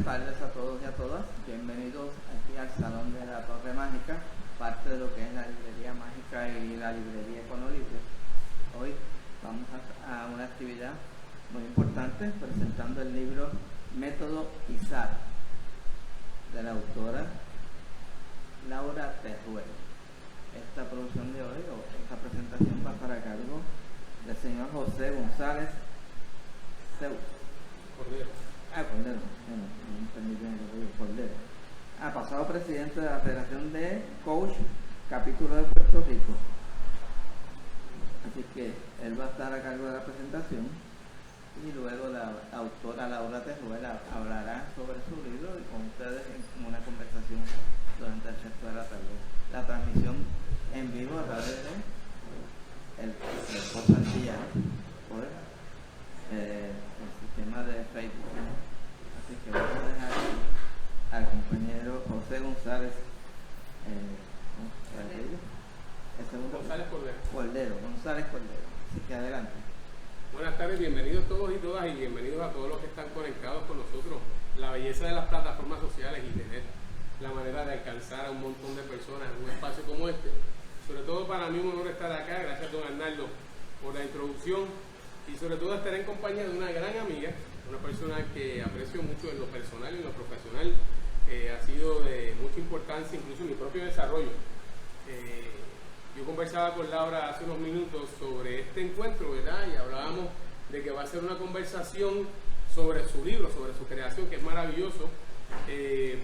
tardes a todos y a todas. Bienvenidos aquí al Salón de la Torre Mágica, parte de lo que es la librería mágica y la librería Econolibre. Hoy vamos a una actividad muy importante presentando el libro Método ISAR de la autora Laura Teruel. Esta producción de hoy, o esta presentación, va a estar a cargo del señor José González Cordero. Cordero. Pasado presidente de la Federación de Coach, capítulo de Puerto Rico. Así que él va a estar a cargo de la presentación y luego la autora Laura Teruel hablará sobre su libro y con ustedes en una conversación durante el resto de la tarde. La transmisión en vivo a través de el Santillán por el sistema de Facebook. Así que vamos a dejar al compañero José González Cordero. Así que adelante. Buenas tardes, bienvenidos todos y todas y bienvenidos a todos los que están conectados con nosotros. La belleza de las plataformas sociales y tener la manera de alcanzar a un montón de personas en un espacio como este. Sobre todo para mí un honor estar acá, gracias don Arnaldo por la introducción y sobre todo estar en compañía de una gran amiga, una persona que aprecio mucho en lo personal y en lo profesional, ha sido de mucha importancia incluso en mi propio desarrollo. Yo conversaba con Laura hace unos minutos sobre este encuentro, ¿verdad? Y hablábamos de que va a ser una conversación sobre su libro, sobre su creación, que es maravilloso,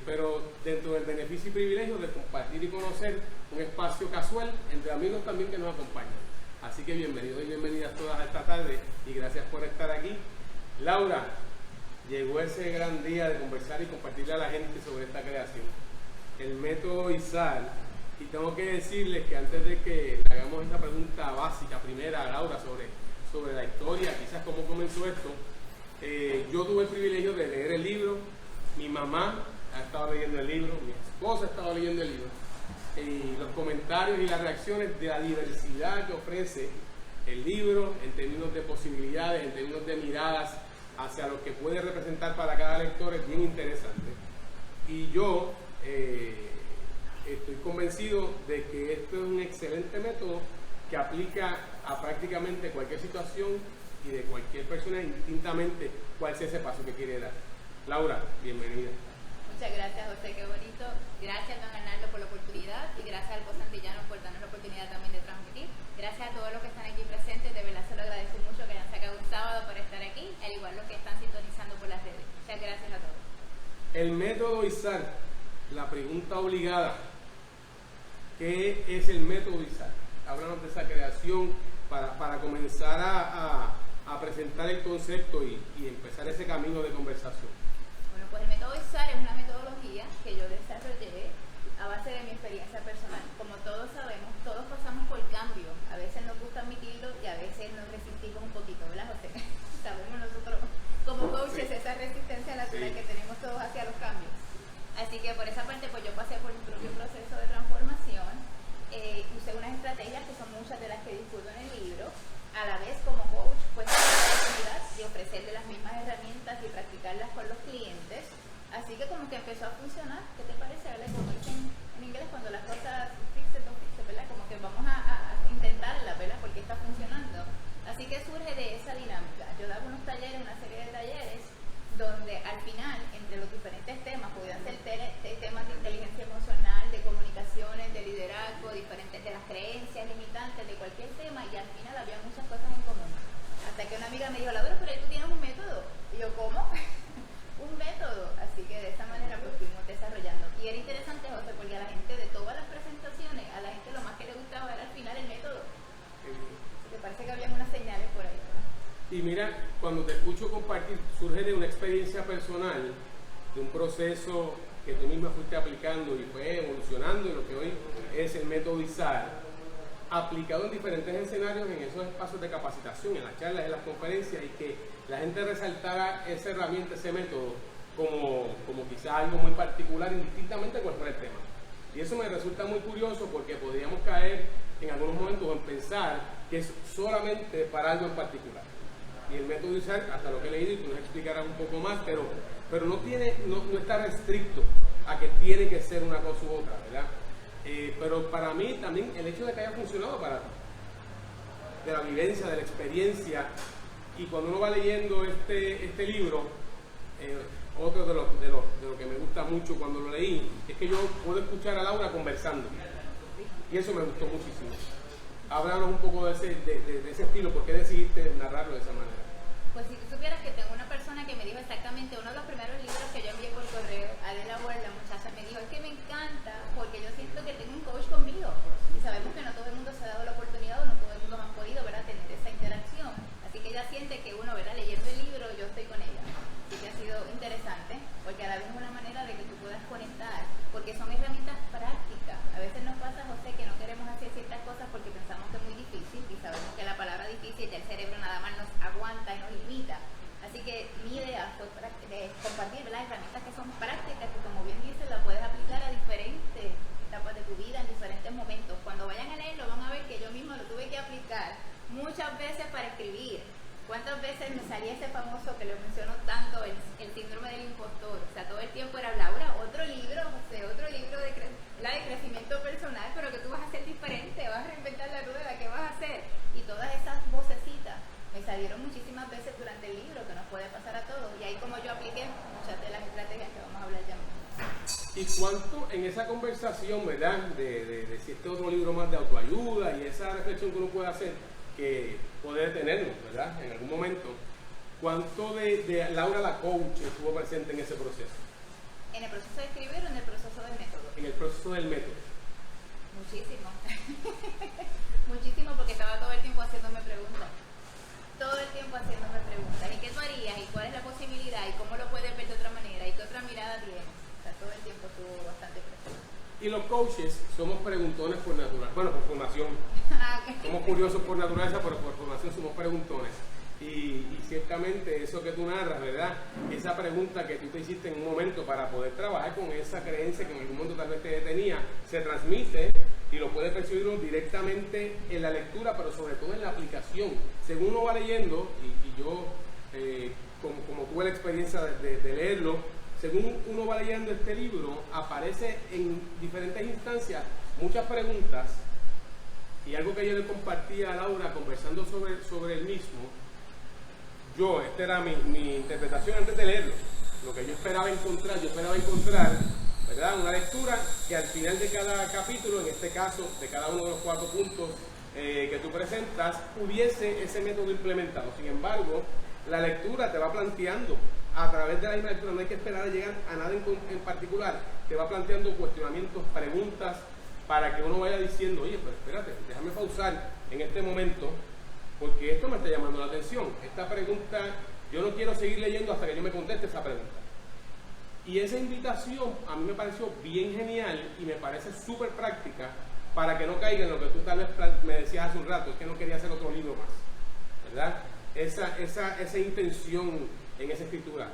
pero dentro del beneficio y privilegio de compartir y conocer un espacio casual entre amigos también que nos acompañan. Así que bienvenidos y bienvenidas todas a esta tarde y gracias por estar aquí. Laura, llegó ese gran día de conversar y compartirle a la gente sobre esta creación, el método ISAR. Y tengo que decirles que antes de que le hagamos esta pregunta básica primera a Laura sobre la historia, quizás cómo comenzó esto, yo tuve el privilegio de leer el libro, mi mamá ha estado leyendo el libro, mi esposa ha estado leyendo el libro, y los comentarios y las reacciones de la diversidad que ofrece el libro en términos de posibilidades, en términos de miradas hacia lo que puede representar para cada lector es bien interesante. Y yo estoy convencido de que esto es un excelente método que aplica a prácticamente cualquier situación y de cualquier persona indistintamente cuál sea ese paso que quiere dar. Laura, bienvenida. Muchas gracias, José, qué bonito. Gracias, don Arnaldo, por la oportunidad y gracias al Santillano por darnos la oportunidad también de transmitir. Gracias a todos los que están aquí presentes, de verdad se lo agradezco mucho que hayan sacado un sábado para estar aquí, al igual los que están sintonizando por las redes. Muchas gracias a todos. El método ISAR, la pregunta obligada. ¿Qué es el método ISAR? Háblanos de esa creación para comenzar a presentar el concepto y empezar ese camino de conversación. Bueno, pues el método ISAR es una metodología que yo desarrollé a base de mi experiencia personal. Como todos sabemos, todos pasamos por cambio. A veces nos gusta admitirlo y a veces nos resistimos un poquito, ¿verdad, José? Sabemos nosotros como coaches esa resistencia natural que tenemos todos hacia los cambios. Así que por esa parte pues yo pasé por mi propio proceso de transformación, usé unas estrategias que son muchas de las que discuto en el libro, a la vez como coach pues tuve la oportunidad de ofrecerle las mismas herramientas y practicarlas con los clientes, así que como que empezó a funcionar. ¿Qué te parece? ¿Verdad? Como dicen en inglés cuando las cosas fix it, don't fix it, ¿verdad? Como que vamos a intentarlas, ¿verdad? Porque está funcionando. Así que surge de esa dinámica. Yo daba unos talleres, una serie de talleres, donde al final, entre los diferentes temas, podían ser temas de inteligencia emocional, de comunicaciones, de liderazgo, diferentes de las creencias limitantes, de cualquier tema, y al final había muchas cosas en común. Hasta que una amiga me dijo, Laura, pero ahí tú tienes un método. Y yo, ¿cómo? Un método. Así que de esa manera pues fuimos desarrollando. Y era interesante, José, porque a la gente de todas las presentaciones, a la gente lo más que le gustaba era al final el método. Así que parece que había unas señales por ahí, ¿no? Y mira, cuando te escucho compartir, surge de una experiencia personal, de un proceso que tú misma fuiste aplicando y fue evolucionando en lo que hoy es el método ISAR, aplicado en diferentes escenarios en esos espacios de capacitación, en las charlas, en las conferencias, y que la gente resaltara esa herramienta, ese método, como quizás algo muy particular, indistintamente cuál fuera el tema. Y eso me resulta muy curioso porque podríamos caer en algunos momentos en pensar que es solamente para algo en particular. y el método de Isaac, hasta lo que he leído, y tú nos explicarás un poco más, pero no está restricto a que tiene que ser una cosa u otra, ¿verdad? Pero para mí también el hecho de que haya funcionado para ti, de la vivencia, de la experiencia, y cuando uno va leyendo este libro, otro de lo que me gusta mucho cuando lo leí, es que yo puedo escuchar a Laura conversando, y eso me gustó muchísimo. Háblanos un poco de ese estilo, ¿por qué decidiste narrarlo de esa manera? Pues si tú supieras que tengo una persona que me dijo exactamente, uno de los primeros libros que yo envié por correo, Adela Ward, la muchacha, me dijo, es que me encanta porque yo siento que tengo un coach conmigo, y sabemos que no todo el mundo se ha dado la oportunidad, o no todo el mundo ha podido, ¿verdad?, tener esa interacción, así que ella siente que uno, ¿verdad?, leyendo el libro, yo estoy con ella, así que ha sido interesante, porque a la vez es una manera de que tú puedas conectar, porque son herramientas prácticas. A veces nos pasa, José, que no queremos hacer ciertas cosas porque pensamos que es muy difícil, y sabemos que la palabra difícil ya el cerebro nada más nos aguanta y nos limita. Así que mi idea fue de compartir, ¿verdad?, herramientas que son prácticas, que como bien dices, las puedes aplicar a diferentes etapas de tu vida, en diferentes momentos. Cuando vayan a leerlo van a ver que yo misma lo tuve que aplicar muchas veces para escribir. ¿Cuántas veces me salía ese famoso, que lo menciono tanto, el síndrome del impostor? O sea, todo el tiempo era, Laura, otro libro, José, otro libro de crecimiento personal, pero que tú vas a hacer diferente, vas a reinventar la rueda, ¿qué vas a hacer? Y todas esas vocecitas me salieron muchísimas veces durante el libro, que nos puede pasar a todos, y ahí como yo apliqué muchas de las estrategias que vamos a hablar ya mismo. ¿Y cuánto en esa conversación, verdad, de si este otro libro más de autoayuda y esa reflexión que uno puede hacer, que poder tenerlo, ¿verdad?, en algún momento, cuánto de Laura la coach estuvo presente en ese proceso? ¿En el proceso de escribir o en el proceso del método? En el proceso del método. Muchísimo. Muchísimo, porque estaba todo el tiempo haciéndome preguntas. Todo el tiempo haciéndome preguntas. ¿Y qué tú harías? ¿Y cuál es la posibilidad? ¿Y cómo lo puedes ver de otra manera? ¿Y qué otra mirada tienes? O sea, todo el tiempo estuvo bastante presente. Y los coaches somos preguntones por naturaleza, bueno, por formación. Somos curiosos por naturaleza, pero por formación somos preguntones. Y ciertamente eso que tú narras, ¿verdad?, esa pregunta que tú te hiciste en un momento para poder trabajar con esa creencia que en algún momento tal vez te detenía, se transmite y lo puedes percibir directamente en la lectura, pero sobre todo en la aplicación. Según uno va leyendo, y yo, como tuve la experiencia de leerlo, según uno va leyendo este libro, aparece en diferentes instancias muchas preguntas, y algo que yo le compartí a Laura conversando sobre el mismo. Esta era mi interpretación antes de leerlo, lo que yo esperaba encontrar, ¿verdad?, una lectura que al final de cada capítulo, en este caso de cada uno de los 4 puntos que tú presentas, hubiese ese método implementado. Sin embargo, la lectura te va planteando, a través de la misma lectura, no hay que esperar a llegar a nada en particular, te va planteando cuestionamientos, preguntas, para que uno vaya diciendo, oye, pero espérate, déjame pausar en este momento, porque esto me está llamando la atención. Esta pregunta, yo no quiero seguir leyendo hasta que yo me conteste esa pregunta. Y esa invitación a mí me pareció bien genial y me parece súper práctica para que no caiga en lo que tú tal vez me decías hace un rato, es que no quería hacer otro libro más, ¿verdad? Esa intención en esa escritura.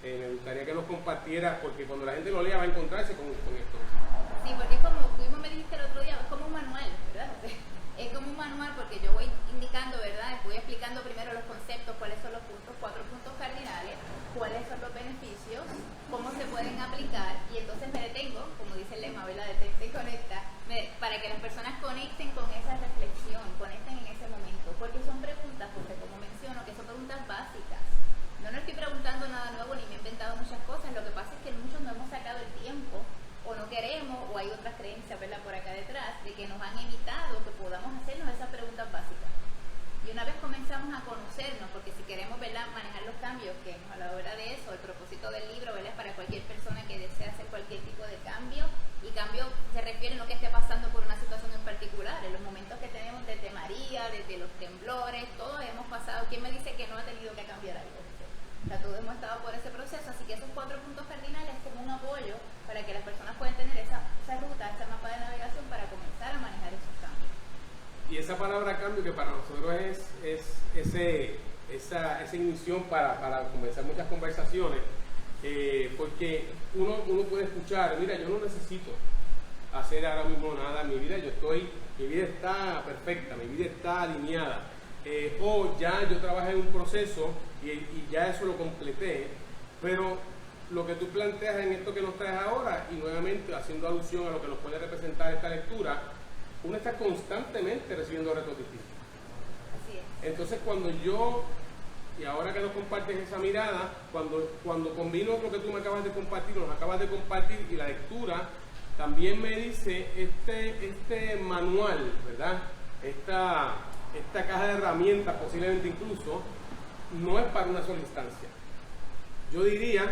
Me gustaría que nos compartieras, porque cuando la gente lo lea va a encontrarse con esto. Sí, porque es como tú mismo me dijiste el otro día, es como un manual, ¿verdad? Es como un manual, porque yo voy indicando, ¿verdad?, voy explicando primero los conceptos, cuáles son los puntos, 4 puntos cardinales, cuáles son los beneficios, cómo se pueden aplicar, y entonces me detengo, como dice el lema, ¿verdad?, detecta y conecta, para que las personas conecten con esa reflexión, conecten en ese momento, porque son preguntas, porque como menciono, que son preguntas básicas. No estoy preguntando nada nuevo ni me he inventado muchas cosas, lo que pasa es que muchos no hemos sacado el tiempo, o no queremos, o hay otras creencias, ¿verdad?, por acá detrás, de que nos han evitado que podamos hacernos esas preguntas básicas. Y una vez comenzamos a conocernos, porque si queremos, ¿verdad?, manejar los cambios, que hemos hablado, ¿verdad?, de eso, el propósito del libro, ¿verdad?, es para cualquier persona que desea hacer cualquier tipo de cambio, y cambio se refiere a lo que esté pasando por una situación en particular, en los momentos que tenemos desde María, desde los temblores, todos hemos pasado. ¿Quién me dice que no ha tenido que cambiar algo? O sea, todos hemos estado por ese proceso, así que esos 4 puntos cardinales es como un apoyo para que las personas puedan tener esa ruta, ese mapa de navegación para comenzar a manejar esos cambios. Y esa palabra cambio, que para nosotros es esa ignición para comenzar muchas conversaciones, porque uno puede escuchar, mira, yo no necesito hacer ahora mismo nada en mi vida, mi vida está perfecta, mi vida está alineada. o ya yo trabajé en un proceso y ya eso lo completé, pero lo que tú planteas en esto que nos traes ahora, y nuevamente haciendo alusión a lo que nos puede representar esta lectura, uno está constantemente recibiendo retos distintos. Así es. Entonces cuando yo, y ahora que nos compartes esa mirada, cuando combino lo que tú me acabas de compartir, nos acabas de compartir, y la lectura también me dice este manual, ¿verdad? Esta caja de herramientas, posiblemente incluso, no es para una sola instancia. Yo diría,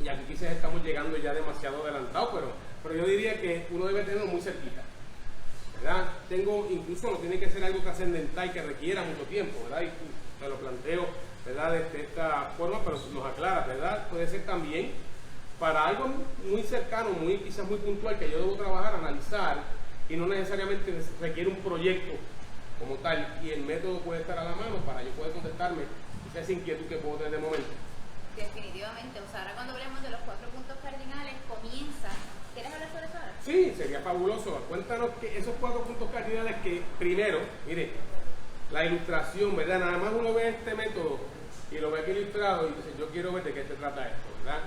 y aquí quizás estamos llegando ya demasiado adelantados, pero yo diría que uno debe tenerlo muy cerquita, ¿verdad? Incluso no tiene que ser algo trascendental que requiera mucho tiempo, ¿verdad? Y te lo planteo, ¿verdad? De esta forma, pero nos aclara, ¿verdad? Puede ser también para algo muy cercano, quizás muy puntual, que yo debo trabajar, analizar, y no necesariamente requiere un proyecto como tal, y el método puede estar a la mano para yo poder contestarme quizás esa inquietud que puedo tener de momento. Definitivamente, o sea, ahora cuando hablemos de los 4 puntos cardinales, comienza. ¿Quieres hablar sobre eso ahora? Sí, sería fabuloso. Cuéntanos que esos 4 puntos cardinales que, primero, mire, la ilustración, ¿verdad? Nada más uno ve este método y lo ve aquí ilustrado y dice, yo quiero ver de qué se trata esto, ¿verdad?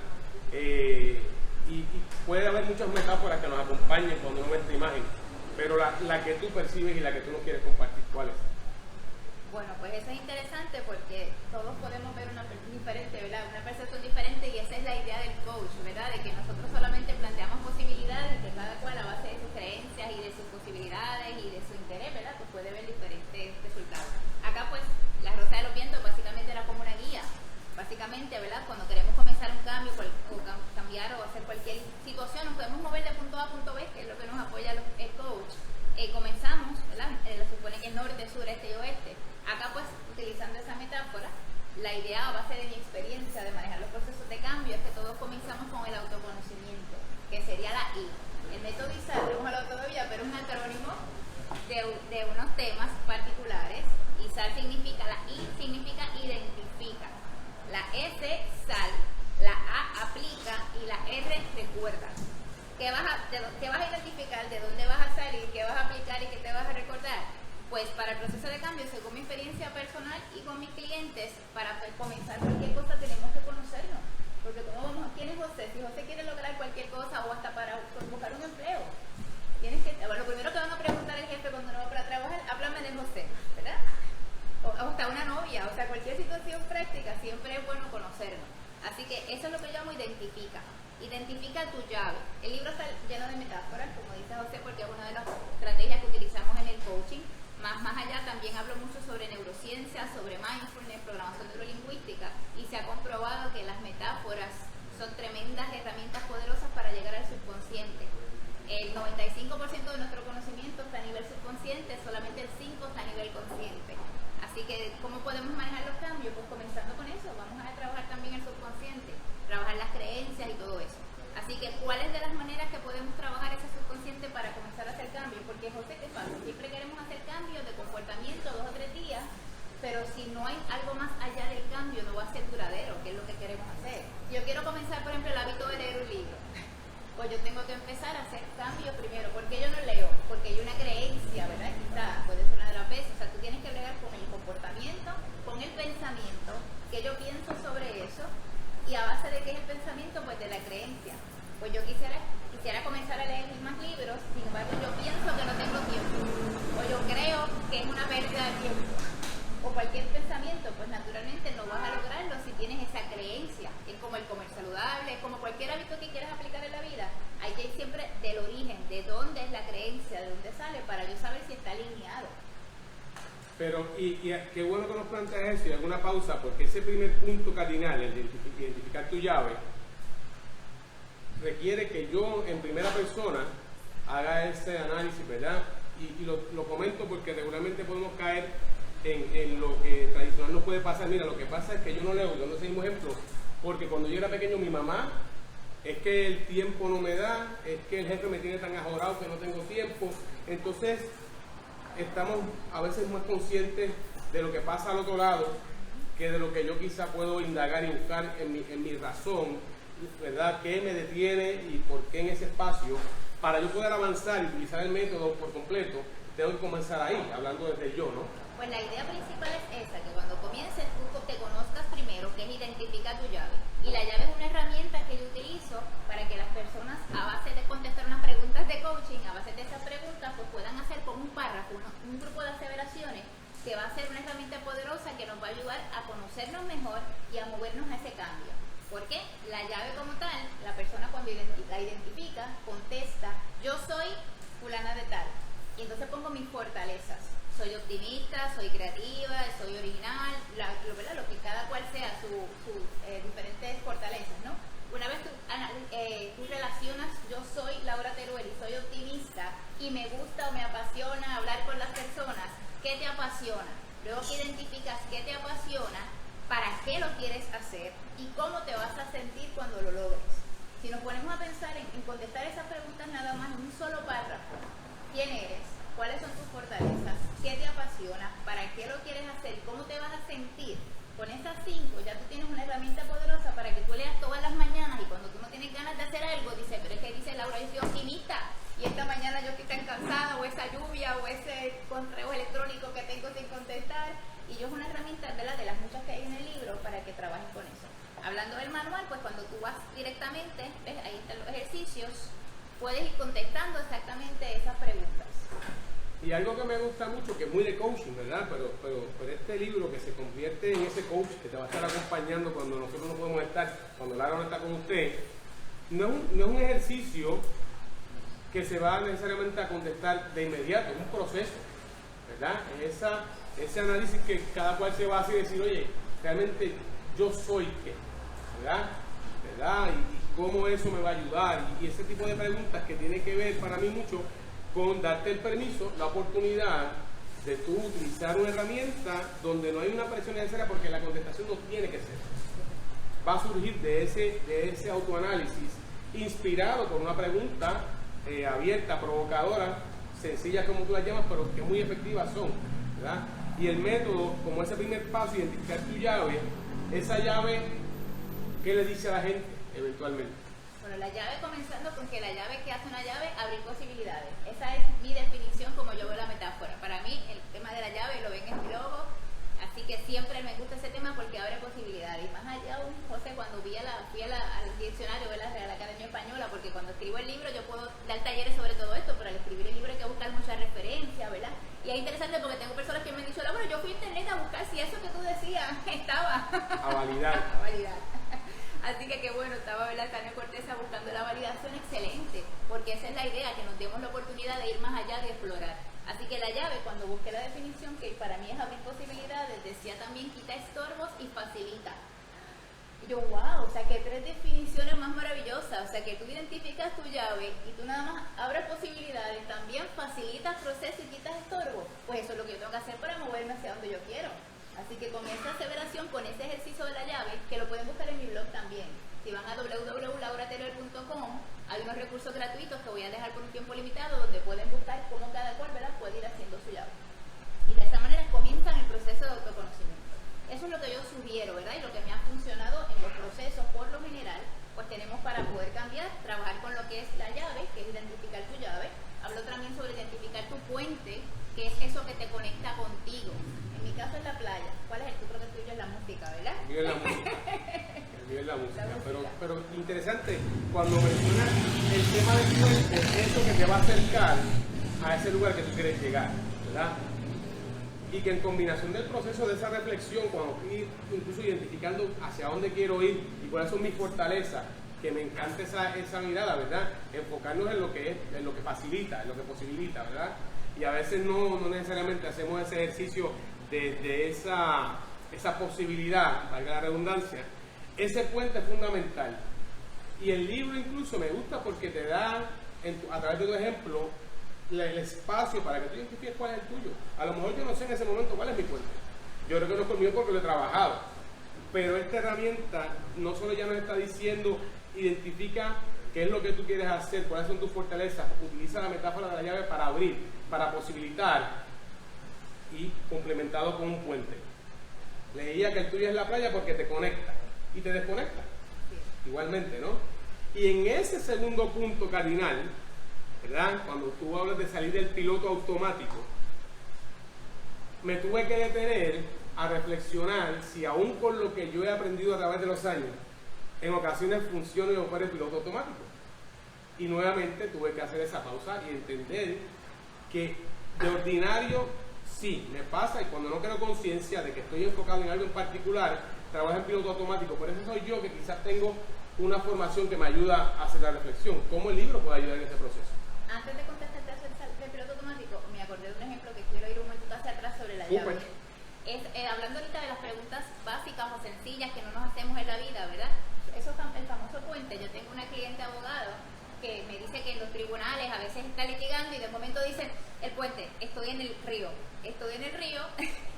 Y puede haber muchas metáforas que nos acompañen cuando uno ve esta imagen, pero la que tú percibes y la que tú nos quieres compartir, ¿cuál es? Bueno, pues eso es interesante porque todos podemos ver una diferente, ¿verdad? Una percepción diferente, y esa es la idea del coach, ¿verdad? De que nosotros solamente planteamos posibilidades y que cada cual a base de sus creencias y de sus posibilidades y de su interés, ¿verdad? Pues puede ver diferentes resultados. Acá pues la Rosa de los Vientos básicamente era como una guía. Básicamente, ¿verdad? Cuando queremos comenzar un cambio o cambiar o hacer cualquier situación, nos podemos mover de punto A a punto B, que es lo que nos apoya el coach. Comenzamos, ¿verdad? Supone que norte, sur, este y oeste. Acá pues, utilizando esa metáfora, la idea a base de mi experiencia de manejar los procesos de cambio es que todos comenzamos con el autoconocimiento, que sería la I. El método ISAR, no lo todavía, pero es un acrónimo de unos temas particulares. ISAR significa, la I significa identifica, la S sal, la A aplica y la R recuerda. ¿Qué vas a identificar? ¿De dónde vas a salir? ¿Qué vas a aplicar y qué te vas a recordar? Pues para el proceso de cambio, según mi experiencia personal y con mis clientes, para comenzar cualquier cosa tenemos que conocernos. Porque ¿quién es José? Si José quiere lograr cualquier cosa o hasta para buscar un empleo, lo primero que van a preguntar el jefe cuando uno va para trabajar, háblame de José, ¿verdad? O hasta una novia, o sea, cualquier situación práctica, siempre es bueno conocernos. Así que eso es lo que yo llamo identifica. Identifica tu llave. El libro está lleno de metáforas, como dice José, porque es una de las estrategias que utilizamos en el coaching. Más allá también hablo mucho sobre neurociencia, sobre mindfulness, programación neurolingüística, y se ha comprobado que las metáforas son tremendas herramientas poderosas para llegar al subconsciente. El 95% de nuestro conocimiento está a nivel subconsciente, solamente el 5% está a nivel consciente. Así que, ¿cómo podemos manejar los cambios? Pues comenzando con eso, vamos a trabajar también el subconsciente, trabajar las creencias y todo eso. Así que, ¿cuáles de las maneras que podemos trabajar ese subconsciente para comenzar a hacer cambios? Porque, José, ¿qué pasa? Siempre queremos hacer cambios de comportamiento 2 o 3 días, pero si no hay algo más allá del cambio, no va a ser duradero, que es lo que queremos hacer. Yo quiero comenzar, por ejemplo, el hábito de leer un libro. Pues yo tengo que empezar a hacer cambios primero. ¿Por qué yo no leo? Porque hay una creencia, ¿verdad? Quizá puede ser una de las veces. O sea, tú tienes que bregar con el comportamiento, con el pensamiento, que yo pienso sobre eso, y a base de qué es el pensamiento, pues de la creencia. Pues yo quisiera comenzar a leer más libros, sin embargo yo pienso que no tengo tiempo, o yo creo que es una pérdida de tiempo, o cualquier pensamiento, pues naturalmente no vas a lograrlo si tienes esa creencia. Es como el comer saludable, es como cualquier hábito que quieras aplicar en la vida. Hay que ir siempre del origen, de dónde es la creencia, de dónde sale, para yo saber si está alineado. Pero, y qué bueno que nos planteas eso, y alguna pausa, porque ese primer punto cardinal, el de identificar tu llave, requiere que yo en primera persona haga ese análisis, ¿verdad? Y lo comento porque regularmente podemos caer en lo que tradicional nos puede pasar. Mira, lo que pasa es que yo no leo, yo no sé, un ejemplo, porque cuando yo era pequeño mi mamá, es que el tiempo no me da, es que el jefe me tiene tan ajorado que no tengo tiempo. Entonces estamos a veces más conscientes de lo que pasa al otro lado que de lo que yo quizá puedo indagar y buscar en mi razón, ¿verdad? ¿Qué me detiene y por qué en ese espacio? Para yo poder avanzar y utilizar el método por completo, tengo que comenzar ahí, hablando desde el yo, ¿no? Pues la idea principal es esa, que cuando comiences tú te conozcas primero, que es identifica tu llave. Y la llave es una herramienta que yo utilizo para que las personas, a base de contestar unas preguntas de coaching, a base de esas preguntas, pues puedan hacer con un párrafo, un grupo de aseveraciones, que va a ser una herramienta poderosa que nos va a ayudar a conocernos mejor y a movernos a ese cambio. Porque la llave como tal, la persona cuando la identifica, contesta, yo soy fulana de tal. Y entonces pongo mis fortalezas. Soy optimista, soy creativa, soy original, lo que cada cual sea sus diferentes fortalezas, ¿no? Una vez tú relacionas, yo soy Laura Teruel y soy optimista y me gusta o me apasiona hablar con las personas, ¿qué te apasiona? Luego que identificas qué te apasiona, para qué lo quieres hacer y cómo te vas a sentir cuando lo logres. Si nos ponemos a pensar en contestar esas preguntas nada más en un solo párrafo, ¿quién eres? ¿Cuáles son tus fortalezas? ¿Qué te apasiona? ¿Para qué lo quieres hacer? ¿Cómo te vas a sentir? Con esas 5 ya tú tienes una herramienta poderosa para que tú leas todas las mañanas y cuando tú no tienes ganas de hacer algo, dices, pero es que dice Laura, yo soy optimista y esta mañana yo estoy tan cansada o esa lluvia o ese correo electrónico que tengo sin contestar. Y yo es una herramienta de las muchas que hay en el libro para que trabajes con eso. Hablando del manual, pues cuando tú vas directamente, ¿ves? Ahí están los ejercicios, puedes ir contestando exactamente esas preguntas. Y algo que me gusta mucho, que es muy de coaching, ¿verdad? Pero este libro que se convierte en ese coach que te va a estar acompañando cuando nosotros no podemos estar, cuando Lara no está con usted, no es un ejercicio que se va necesariamente a contestar de inmediato, es un proceso, ¿verdad? Ese análisis que cada cual se va a hacer y decir, oye, realmente yo soy qué, ¿verdad? Y cómo eso me va a ayudar, y ese tipo de preguntas que tiene que ver para mí mucho con darte el permiso, la oportunidad de tú utilizar una herramienta donde no hay una presión necesaria porque la contestación no tiene que ser. Va a surgir de ese autoanálisis inspirado por una pregunta abierta, provocadora, sencilla como tú la llamas, pero que muy efectivas son, ¿verdad? Y el método, como ese primer paso, identificar tu llave, esa llave, ¿qué le dice a la gente eventualmente? Bueno, la llave, comenzando con que la llave que hace una llave, abrir posibilidades. Esa es mi definición, como yo veo la metáfora. Para mí, el tema de la llave lo ven en mi logo, así que siempre me gusta ese tema porque abre posibilidades. Y más allá, José, cuando fui al diccionario de la Real Academia Española, porque cuando escribo el libro yo puedo dar talleres sobre todo esto, pero al escribir el libro hay que buscar muchas referencias, ¿verdad? Y es interesante porque tengo personas que me han dicho, bueno, yo fui a internet a buscar si eso que tú decías estaba. A validar. A validar. Así que qué bueno, estaba Tania Cortesa buscando la validación, excelente, porque esa es la idea, que nos demos la oportunidad de ir más allá, de explorar. Así que la llave, cuando busqué la definición, que para mí es abrir posibilidades, decía también quita estorbos y facilita. Y yo, wow, o sea que 3 definiciones más maravillosas, o sea que tú identificas tu llave y tú nada más abres posibilidades, también facilitas proceso y quitas estorbos. Pues eso es lo que yo tengo que hacer para moverme hacia donde yo quiero. Así que con esa aseveración, con ese ejercicio de la llave, que lo pueden buscar en mi blog también. Si van a www.laurateruel.com, hay unos recursos gratuitos que voy a dejar por un tiempo limitado donde pueden buscar cómo cada cual, ¿verdad?, puede ir haciendo su llave. Y de esta manera comienzan el proceso de autoconocimiento. Eso es lo que yo sugiero, ¿verdad? Y lo que me ha funcionado en los procesos, por lo general, pues tenemos para poder cambiar, trabajar con lo que es la llave, que es identificar tu llave. Hablo también sobre identificar tu puente, que es eso que te conecta contigo. En mi caso es la playa. ¿Cuál es el tuyo? Que tuyo es la música, ¿verdad? El mío es la música. El mío es la música. Pero interesante, cuando mencionas el tema del puente, es eso que te va a acercar a ese lugar que tú quieres llegar, ¿verdad? Y que en combinación del proceso de esa reflexión, cuando estoy incluso identificando hacia dónde quiero ir y cuáles son mis fortalezas, que me encanta esa mirada, ¿verdad? Enfocarnos en lo que es, en lo que facilita, en lo que posibilita, ¿verdad? Y a veces no necesariamente hacemos ese ejercicio de esa posibilidad, valga la redundancia. Ese puente es fundamental. Y el libro incluso me gusta porque te da, a través de tu ejemplo, el espacio para que tú identifiques cuál es el tuyo. A lo mejor yo no sé en ese momento cuál es mi puente. Yo reconozco el mío porque lo he trabajado. Pero esta herramienta no solo ya nos está diciendo, identifica qué es lo que tú quieres hacer, cuáles son tus fortalezas, utiliza la metáfora de la llave para abrir, para posibilitar, y complementado con un puente. Leía que el tuyo es la playa porque te conecta y te desconecta. Igualmente, ¿no? Y en ese segundo punto cardinal, ¿verdad? Cuando tú hablas de salir del piloto automático, me tuve que detener a reflexionar si aún con lo que yo he aprendido a través de los años, en ocasiones funciona y opera el piloto automático. Y nuevamente tuve que hacer esa pausa y entender que de ordinario sí, me pasa, y cuando no creo conciencia de que estoy enfocado en algo en particular, trabajo en piloto automático. Por eso soy yo que quizás tengo una formación que me ayuda a hacer la reflexión. ¿Cómo el libro puede ayudar en ese proceso? Antes de contestarte del piloto automático, me acordé de un ejemplo que quiero ir un momento hacia atrás sobre la llave. Hablando ahorita de las preguntas básicas o sencillas que no nos hacemos en la vida, ¿verdad? Eso es el famoso puente. Yo tengo una cliente abogado que me dice que en los tribunales a veces está litigando y de momento dice, el puente, estoy en el río,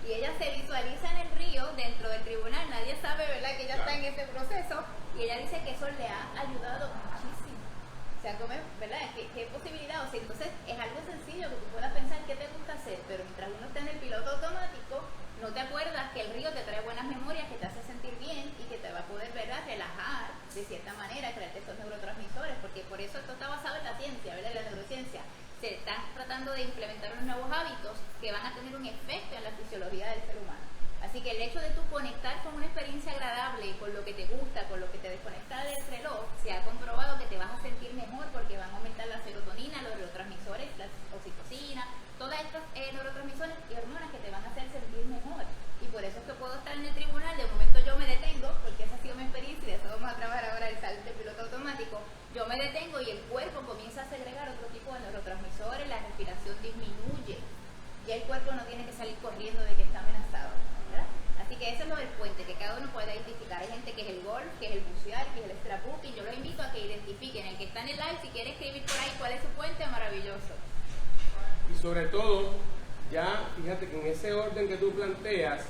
y ella se visualiza en el río dentro del tribunal, nadie sabe, ¿verdad?, que ella está en ese proceso, y ella dice que eso le ha ayudado muchísimo. O sea, ¿verdad? ¿Qué posibilidad? O sea, entonces es algo sencillo que tú puedas pensar qué te gusta hacer, pero mientras uno está en el piloto automático, no te acuerdas que el río te trae buenas memorias, que te hace sentir bien y que te va a poder, ¿verdad?, relajar de cierta manera, crearte estos neurotransmisores, porque por eso esto está basado en la ciencia, ¿verdad?, en la neurociencia. Se están tratando de implementar unos nuevos hábitos que van a tener un efecto en la fisiología del ser humano. Así que el hecho de tú conectar con una experiencia agradable, con lo que te gusta, con lo que te desconecta del reloj, se ha comprobado que te vas a sentir mejor porque van a aumentar la serotonina, los neurotransmisores, la oxitocina, todas estas neurotransmisores y hormonas que te van a hacer sentir mejor. Y por eso es que puedo estar en el tribunal, de momento yo me detengo, porque esa ha sido mi experiencia y de eso vamos a trabajar ahora el salto del piloto automático. Yo me detengo y el cuerpo comienza a segregar otro tipo de neurotransmisores, la respiración disminuye. Ya el cuerpo no tiene que salir corriendo de que está amenazado, ¿verdad? Así que eso es lo del puente, que cada uno pueda identificar. Hay gente que es el golf, que es el bucear, que es el scrapbooking. Yo los invito a que identifiquen. El que está en el live, si quiere escribir por ahí cuál es su puente, maravilloso. Y sobre todo, ya fíjate que en ese orden que tú planteas,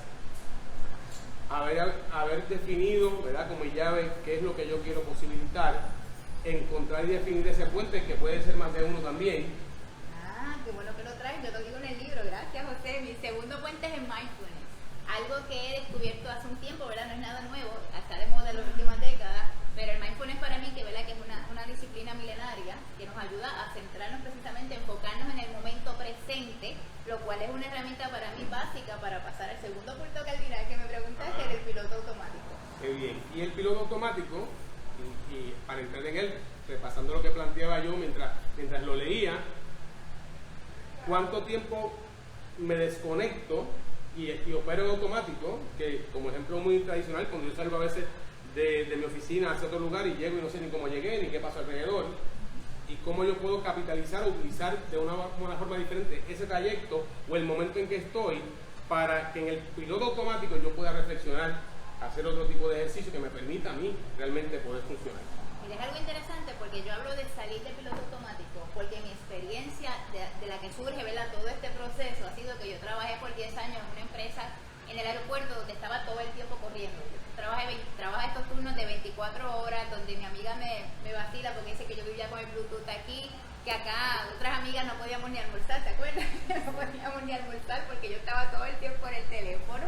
haber definido, ¿verdad?, como llave qué es lo que yo quiero posibilitar, encontrar y definir ese puente, que puede ser más de uno también. Ah, qué bueno que lo traes, yo lo digo en el libro, gracias José. Mi segundo puente es el mindfulness, algo que he descubierto hace un tiempo, ¿verdad? No es nada nuevo, está de moda en las últimas décadas, pero el mindfulness para mí, que ¿verdad?, que es una disciplina milenaria que nos ayuda a centrarnos precisamente, enfocarnos en el momento presente, lo cual es una herramienta para mí básica para pasar al segundo punto cardinal que me preguntaste, el piloto automático. Qué bien. Y el piloto automático, y para entrar en él, repasando lo que planteaba yo mientras lo leía, ¿cuánto tiempo me desconecto y opero en automático? Que como ejemplo muy tradicional, cuando yo salgo a veces de mi oficina hacia otro lugar y llego y no sé ni cómo llegué, ni qué pasó alrededor, y cómo yo puedo capitalizar o utilizar de una forma diferente ese trayecto o el momento en que estoy, para que en el piloto automático yo pueda reflexionar, hacer otro tipo de ejercicio que me permita a mí realmente poder funcionar. Y es algo interesante porque yo hablo de salir del piloto automático, porque mi experiencia de la que surge, ¿verdad?, todo este proceso ha sido que yo trabajé por 10 años en una empresa en el aeropuerto donde estaba todo el tiempo corriendo. Trabajé estos turnos de 24 horas donde mi amiga me vacila porque dice que yo vivía con el Bluetooth aquí, que acá otras amigas no podíamos ni almorzar, ¿te acuerdas? No podíamos ni almorzar porque yo estaba todo el tiempo en el teléfono.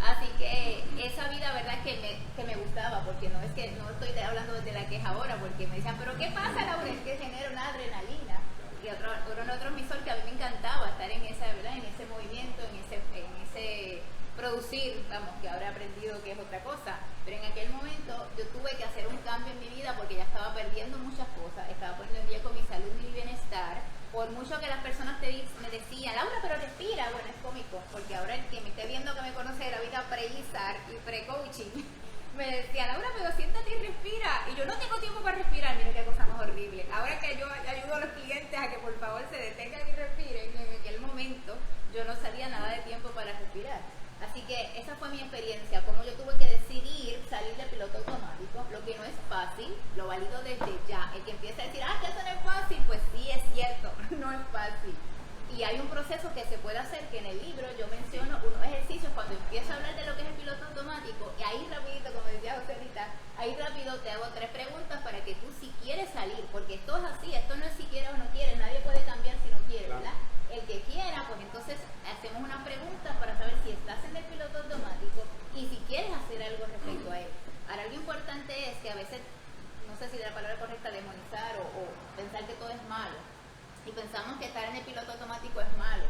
Así que esa vida, verdad, que me gustaba, porque no es que no estoy hablando de la que es ahora, porque me decían, pero ¿qué pasa, Laura? Es que genera una adrenalina y otro neurotransmisor que a mí me encantaba estar en esa, ¿verdad?, en ese movimiento, en ese producir, vamos, que ahora he aprendido que es otra cosa, pero en aquel momento yo tuve que hacer un cambio en mi vida porque ya estaba perdiendo muchas cosas, estaba poniendo en riesgo mi salud y mi bienestar. Por mucho que las personas me decían, Laura, pero respira, bueno, es cómico, porque ahora el que me esté viendo, que me conoce de la vida pre-ISAR y pre-coaching, me decía, Laura, pero siéntate y respira, y yo no tengo tiempo para respirar. Mira qué cosa más horrible. Ahora que yo ayudo a los clientes a que por favor se detengan y respiren, en aquel momento yo no salía nada de tiempo para respirar. Así que esa fue mi experiencia, como yo tuve que decidir salir del piloto automático, lo que no es fácil, lo valido desde ya. El que empieza a decir, que eso no es fácil, pues sí, es cierto, no es fácil. Y hay un proceso que se puede hacer, que en el libro yo menciono unos ejercicios cuando empiezo a hablar de lo que es el piloto automático, y ahí rapidito, como decía José ahorita, ahí rápido te hago 3 preguntas para que tú, si quieres salir, porque esto es así, esto no es si quieres o no quieres, nadie puede cambiar si no quiere, ¿verdad? El que quiera, pues entonces hacemos unas preguntas para saber si estás en el piloto automático y si quieres hacer algo respecto a él. Ahora, algo importante es que a veces, no sé si la palabra correcta, demonizar o pensar que todo es malo. Y pensamos que estar en el piloto automático es malo.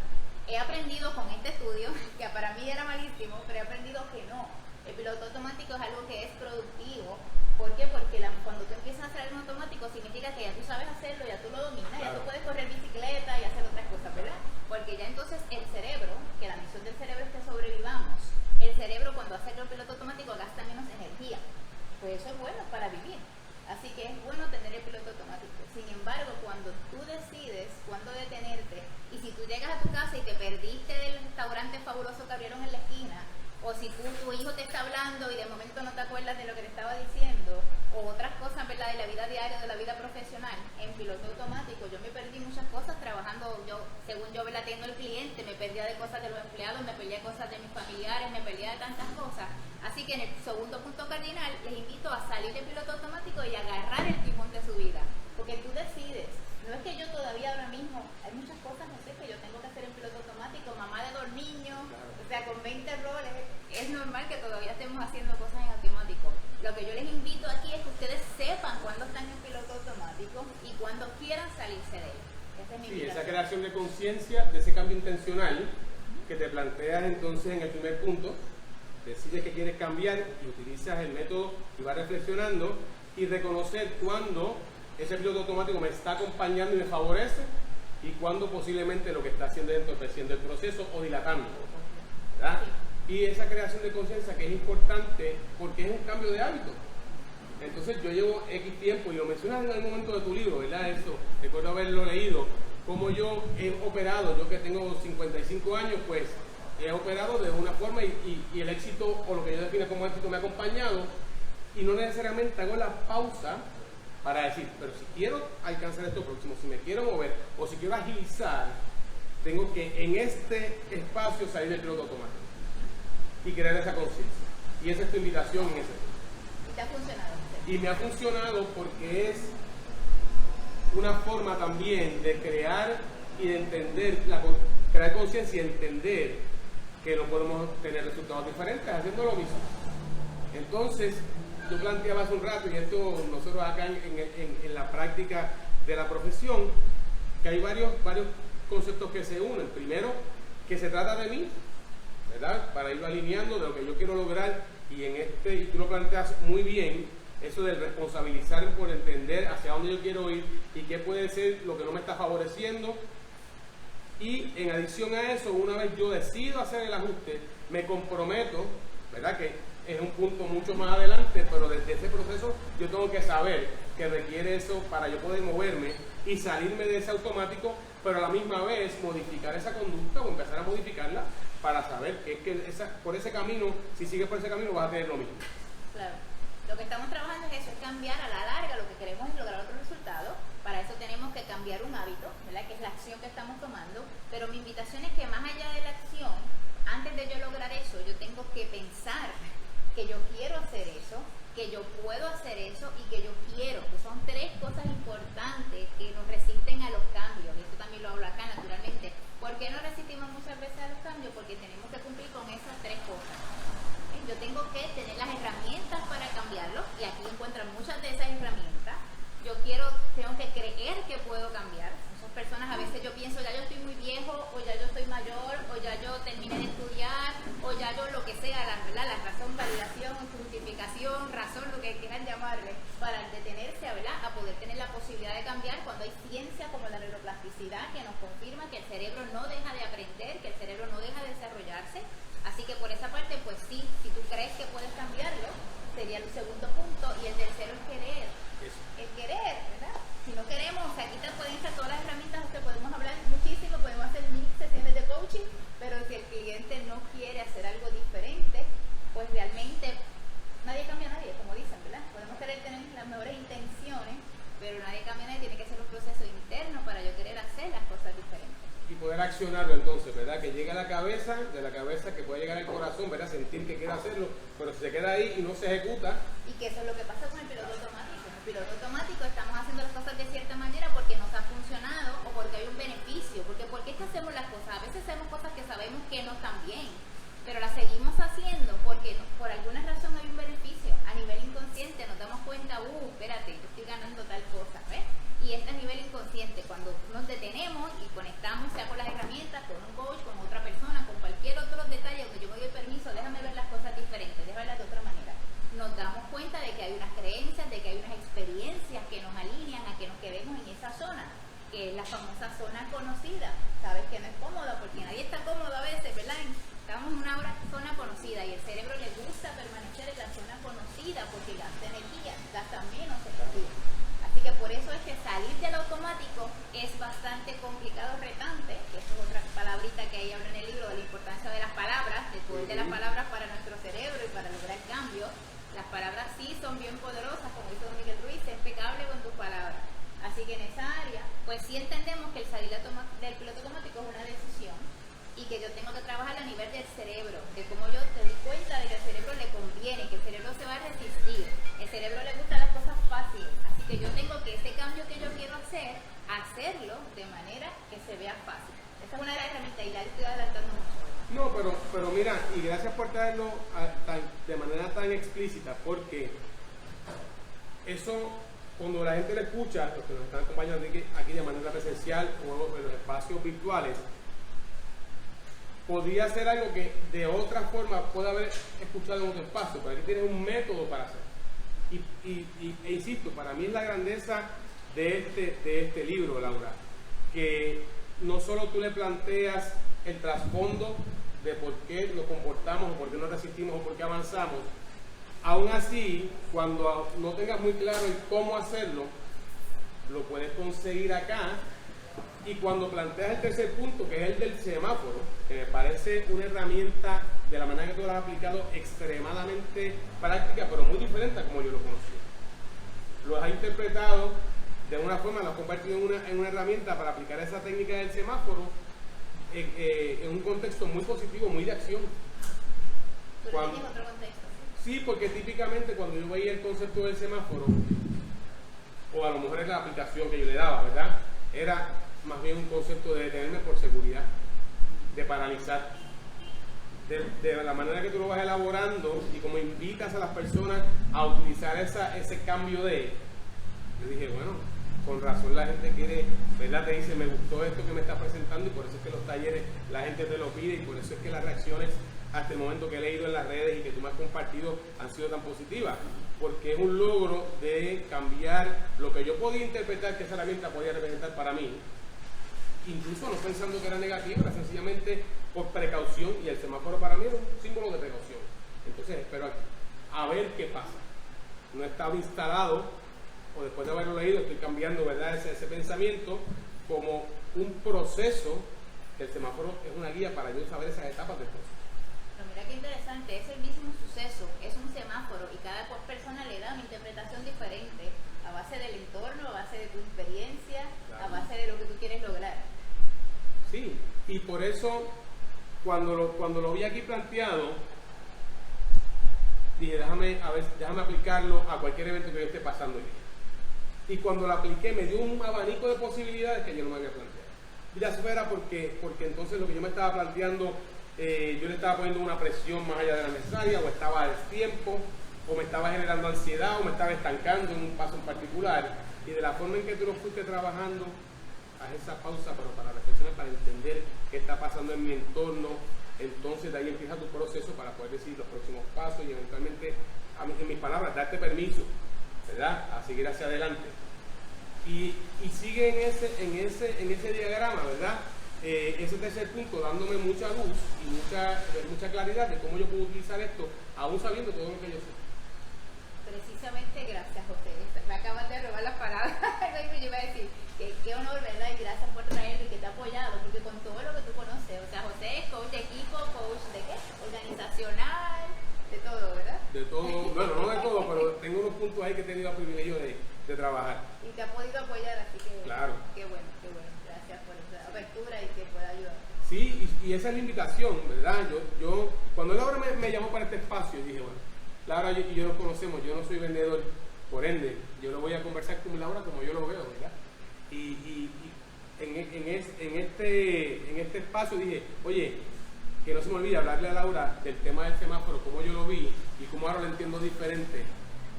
he aprendido con este estudio, que para mí era malísimo, pero he aprendido que no. El piloto automático es algo que es productivo. ¿Por qué? Porque cuando tú empiezas a hacer algo automático significa que ya tú sabes hacerlo, ya tú lo dominas, ya tú puedes correr bicicleta y hacer otras cosas, ¿verdad? Porque ya entonces el cerebro, que la misión del cerebro es que sobrevivamos, el cerebro cuando hace el piloto automático gasta menos energía. Pues eso es bueno para vivir. Así que es bueno tener el piloto automático. Sin embargo, cuando tú decides cuándo detenerte, y si tú llegas a tu casa y te perdiste del restaurante fabuloso que abrieron en la esquina, o si tu hijo te está hablando y de momento no te acuerdas de lo que te estaba diciendo, o otras cosas, ¿verdad?, de la vida diaria, de la vida profesional, en piloto automático yo me perdí muchas cosas trabajando, según yo, ¿verdad?, atiendo al cliente, me perdía de cosas de los empleados, me perdía de cosas de mis familiares, me perdía de tantas cosas. Así que en el segundo punto cardinal les invito a salir del piloto automático y agarrar el timón de su vida, porque tú decides. No es que yo todavía ahora mismo, hay muchas cosas, no sé, que yo tengo que hacer en piloto automático, mamá de 2 niños, o sea, con 20 roles, es normal que todavía estemos haciendo cosas en automático. Lo que yo les invito aquí es que ustedes sepan cuándo están en piloto automático y cuándo quieran salirse de él. Esa es mi invitación. Esa creación de conciencia, de ese cambio intencional que te planteas entonces en el primer punto, decides que quieres cambiar y utilizas el método y vas reflexionando y reconocer cuándo ese piloto automático me está acompañando y me favorece y cuándo posiblemente lo que está haciendo es entorpeciendo el proceso o dilatando, ¿verdad? Y esa creación de conciencia que es importante porque es un cambio de hábito. Entonces yo llevo X tiempo y lo mencionas en algún momento de tu libro, ¿verdad? Eso, recuerdo haberlo leído, como yo he operado, yo que tengo 55 años, pues he operado de una forma y el éxito o lo que yo defino como éxito me ha acompañado y no necesariamente hago la pausa para decir, pero si quiero alcanzar esto próximo, si me quiero mover o si quiero agilizar, tengo que en este espacio salir del piloto automático y crear esa conciencia. Y esa es tu invitación en ese punto. ¿Y te ha funcionado? Y me ha funcionado porque es una forma también de crear y de entender, crear conciencia y entender que no podemos tener resultados diferentes haciendo lo mismo. Entonces, yo planteaba hace un rato, y esto nosotros acá en la práctica de la profesión, que hay varios conceptos que se unen. Primero, que se trata de mí, ¿verdad? Para irlo alineando de lo que yo quiero lograr, y tú lo planteas muy bien, eso del responsabilizar por entender hacia dónde yo quiero ir y qué puede ser lo que no me está favoreciendo. Y en adición a eso, una vez yo decido hacer el ajuste, me comprometo, ¿verdad?, que es un punto mucho más adelante, pero desde ese proceso yo tengo que saber que requiere eso para yo poder moverme y salirme de ese automático, pero a la misma vez modificar esa conducta o empezar a modificarla para saber que por ese camino, si sigues por ese camino vas a tener lo mismo. Claro. Lo que estamos trabajando es eso, es cambiar a la larga, lo que queremos es lograr otro resultado. Para eso tenemos que cambiar un hábito, ¿verdad?, que es la acción que estamos tomando, pero mi invitación es que más allá de la acción, antes de yo lograr eso, yo tengo que pensar que yo quiero hacer eso, que yo puedo hacer eso y que yo quiero, que son 3 cosas importantes que nos resisten a los cambios. Y esto también lo hablo acá naturalmente. ¿Por qué no resistimos muchas veces a los cambios? Porque tenemos que cumplir con esas 3 cosas. Yo tengo que tener las herramientas para cambiarlo, y aquí encuentran muchas de esas herramientas. Tengo que creer que puedo cambiar. Muchas personas, a veces yo pienso, ya yo estoy muy viejo, o ya yo estoy mayor, o ya yo terminé de estudiar, o ya yo lo que sea, la razón, validación, justificación, razón, lo que quieran llamarle, para detenerse, ¿verdad?, a poder tener la posibilidad de cambiar cuando hay ciencia como la neuroplasticidad que nos confirma que el cerebro no deja de aprender, que el cerebro no deja de desarrollarse. Así que por esa parte, pues sí, si tú crees que puedes cambiarlo, sería el segundo punto. Y el tercero es querer. El querer, ¿verdad? Si no queremos, o sea, aquí te pueden estar todas las herramientas, o sea, podemos hablar muchísimo, podemos hacer 1000 sesiones de coaching, pero si el cliente no quiere hacer algo diferente, pues realmente nadie cambia a nadie, como dicen, ¿verdad? Podemos tener las mejores intenciones, pero nadie cambia a nadie, tiene que ser un proceso interno para yo querer hacer las cosas diferentes. Y poder accionarlo entonces, ¿verdad? Que llegue a la cabeza, de la cabeza que puede llegar al corazón, ¿verdad? Sentir que quiere hacerlo, pero si se queda ahí y no se ejecuta. Y que eso es lo que pasa con el piloto automático. En el piloto automático estamos haciendo las cosas de cierta manera porque nos ha funcionado o porque hay un beneficio. Porque ¿por qué es que hacemos las cosas? A veces hacemos cosas que sabemos que no están bien, pero las seguimos haciendo porque por alguna razón hay un beneficio. A nivel inconsciente nos damos cuenta, espérate, yo estoy ganando tal cosa, ¿ves? Y este a nivel inconsciente, cuando nos detenemos y conectamos, sea con las herramientas, con un coach, con zona conocida. Sabes que no es cómoda porque nadie está cómodo a veces, ¿verdad? Estamos en una zona conocida y el cerebro le gusta permanecer en la zona conocida porque gasta energía, gasta menos energía. Así que por eso es que salir del automático es bastante complicado, retante, que esto es otra palabrita que ahí habla en el libro de la importancia de las palabras, del poder de las palabras para nuestro cerebro y para lograr cambio. Las palabras sí son bien poderosas, como dice Don Miguel Ruiz, sé impecable con tus palabras. Así que en esa área, pues sí entendemos que el salir del piloto automático es una decisión y que yo tengo que trabajar a nivel del cerebro, de cómo yo te doy cuenta de que al cerebro le conviene, que el cerebro se va a resistir, el cerebro le gustan las cosas fáciles, así que yo tengo que ese cambio que yo quiero hacer, hacerlo de manera que se vea fácil. Esa es una de las herramientas y la estoy adelantando mucho. No, pero mira, y gracias por traerlo de manera tan explícita, porque eso, cuando la gente lo escucha, los que nos están acompañando aquí de manera presencial o en los espacios virtuales, podría ser algo que de otra forma puede haber escuchado en otro espacio, pero aquí tienes un método para hacer. E insisto, para mí es la grandeza de este libro, Laura, que no solo tú le planteas el trasfondo de por qué nos comportamos, o por qué nos resistimos, o por qué avanzamos. Aún así, cuando no tengas muy claro el cómo hacerlo, lo puedes conseguir acá. Y cuando planteas el tercer punto, que es el del semáforo, que me parece una herramienta de la manera que tú lo has aplicado extremadamente práctica, pero muy diferente a como yo lo conocí. Lo has interpretado de una forma, lo has convertido en una herramienta para aplicar esa técnica del semáforo en un contexto muy positivo, muy de acción. ¿Pero tienes otro contexto? Sí, porque típicamente cuando yo veía el concepto del semáforo, o a lo mejor es la aplicación que yo le daba, ¿verdad? Era más bien un concepto de detenerme por seguridad, de paralizar. De la manera que tú lo vas elaborando y como invitas a las personas a utilizar ese cambio yo dije, bueno, con razón la gente quiere, ¿verdad? Te dice, me gustó esto que me estás presentando, y por eso es que los talleres la gente te lo pide, y por eso es que las reacciones hasta el momento que he leído en las redes y que tú me has compartido han sido tan positivas, porque es un logro de cambiar lo que yo podía interpretar que esa herramienta podía representar para mí, incluso no pensando que era negativo, era sencillamente por precaución, y el semáforo para mí es un símbolo de precaución. Entonces espero aquí, a ver qué pasa. No estaba instalado, o después de haberlo leído estoy cambiando, ¿verdad?, ese pensamiento como un proceso, que el semáforo es una guía para yo saber esas etapas del proceso. Pero mira qué interesante, es el mismo suceso, es un semáforo y cada persona le da una interpretación diferente a base del entorno, a base de tu experiencia, claro, a base de lo que tú quieres lograr. Sí, y por eso cuando lo vi aquí planteado, dije, déjame aplicarlo a cualquier evento que yo esté pasando aquí. Y cuando lo apliqué me dio un abanico de posibilidades que yo no me había planteado. Y la espera porque entonces lo que yo me estaba planteando, yo le estaba poniendo una presión más allá de la necesaria, o estaba a destiempo, o me estaba generando ansiedad, o me estaba estancando en un paso en particular. Y de la forma en que tú lo fuiste trabajando, haz esa pausa, pero para reflexionar, para entender qué está pasando en mi entorno. Entonces de ahí empieza tu proceso para poder decir los próximos pasos y eventualmente, en mis palabras, darte permiso, ¿verdad?, a seguir hacia adelante. Y sigue en ese diagrama, ¿verdad?, ese tercer punto dándome mucha luz y mucha claridad de cómo yo puedo utilizar esto, aún sabiendo todo lo que yo sé. Precisamente, gracias, José. Me acabas de robar las palabras. Yo iba a decir que qué honor, ¿verdad? Y gracias por traerlo y que te ha apoyado, porque con todo lo que tú conoces, o sea, José es coach de equipo, coach de qué, organizacional, de todo, ¿verdad? De todo, bueno, no de todo, pero tengo unos puntos ahí que he tenido el privilegio de trabajar. Y te ha podido apoyar, así que claro. Qué bueno. Gracias por esa apertura y que pueda ayudar. Sí, y esa es la invitación, ¿verdad? Yo cuando Laura me llamó para este espacio, dije, bueno, Laura y yo nos conocemos, yo no soy vendedor, por ende, yo lo voy a conversar con Laura como yo lo veo, ¿verdad? Y en este espacio dije, oye, que no se me olvide hablarle a Laura del tema del semáforo, cómo yo lo vi y cómo ahora lo entiendo diferente.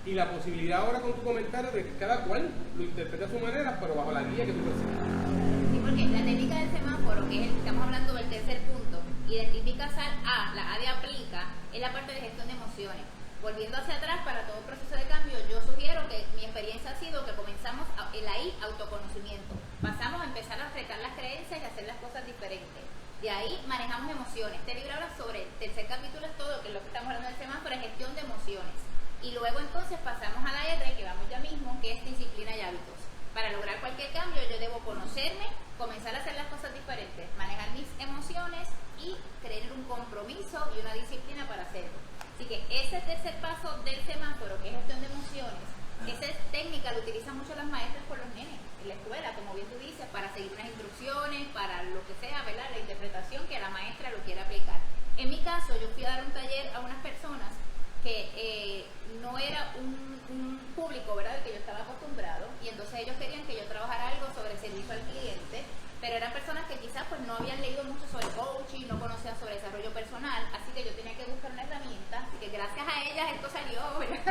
Y la posibilidad ahora con tu comentario de que cada cual lo interprete a su manera, pero bajo la guía que tú percibes. Sí, porque la técnica del semáforo, que es estamos hablando del tercer punto, identifica la A de aplica, es la parte de gestión de emociones. volviendo hacia atrás para todo proceso de cambio, yo sugiero que mi experiencia ha sido que comenzamos el ahí autoconocimiento. Pasamos a empezar a retar las creencias y hacer las cosas diferentes. De ahí manejamos emociones. Este libro habla sobre, el tercer capítulo es todo, que es lo que estamos hablando del semáforo, es gestión de emociones. Y luego entonces pasamos a la R, que vamos ya mismo, que es disciplina y hábitos. Para lograr cualquier cambio yo debo conocerme, comenzar a hacer las cosas diferentes, manejar mis emociones y tener un compromiso y una disciplina para hacerlo. Así que ese tercer paso del semáforo, que es gestión de emociones, esa técnica la utilizan mucho las maestras con los nenes en la escuela, como bien tú dices, para seguir unas instrucciones, para lo que sea, ¿verdad? La interpretación que la maestra lo quiera aplicar. En mi caso, yo fui a dar un taller a unas personas que no era un público, ¿verdad?, al que yo estaba acostumbrado, y entonces ellos querían que yo trabajara algo sobre servicio al cliente, pero eran personas que quizás pues no habían leído mucho sobre coaching, no conocían sobre desarrollo personal, así que yo tenía que buscar una herramienta, así que gracias a ellas esto salió, ¿verdad?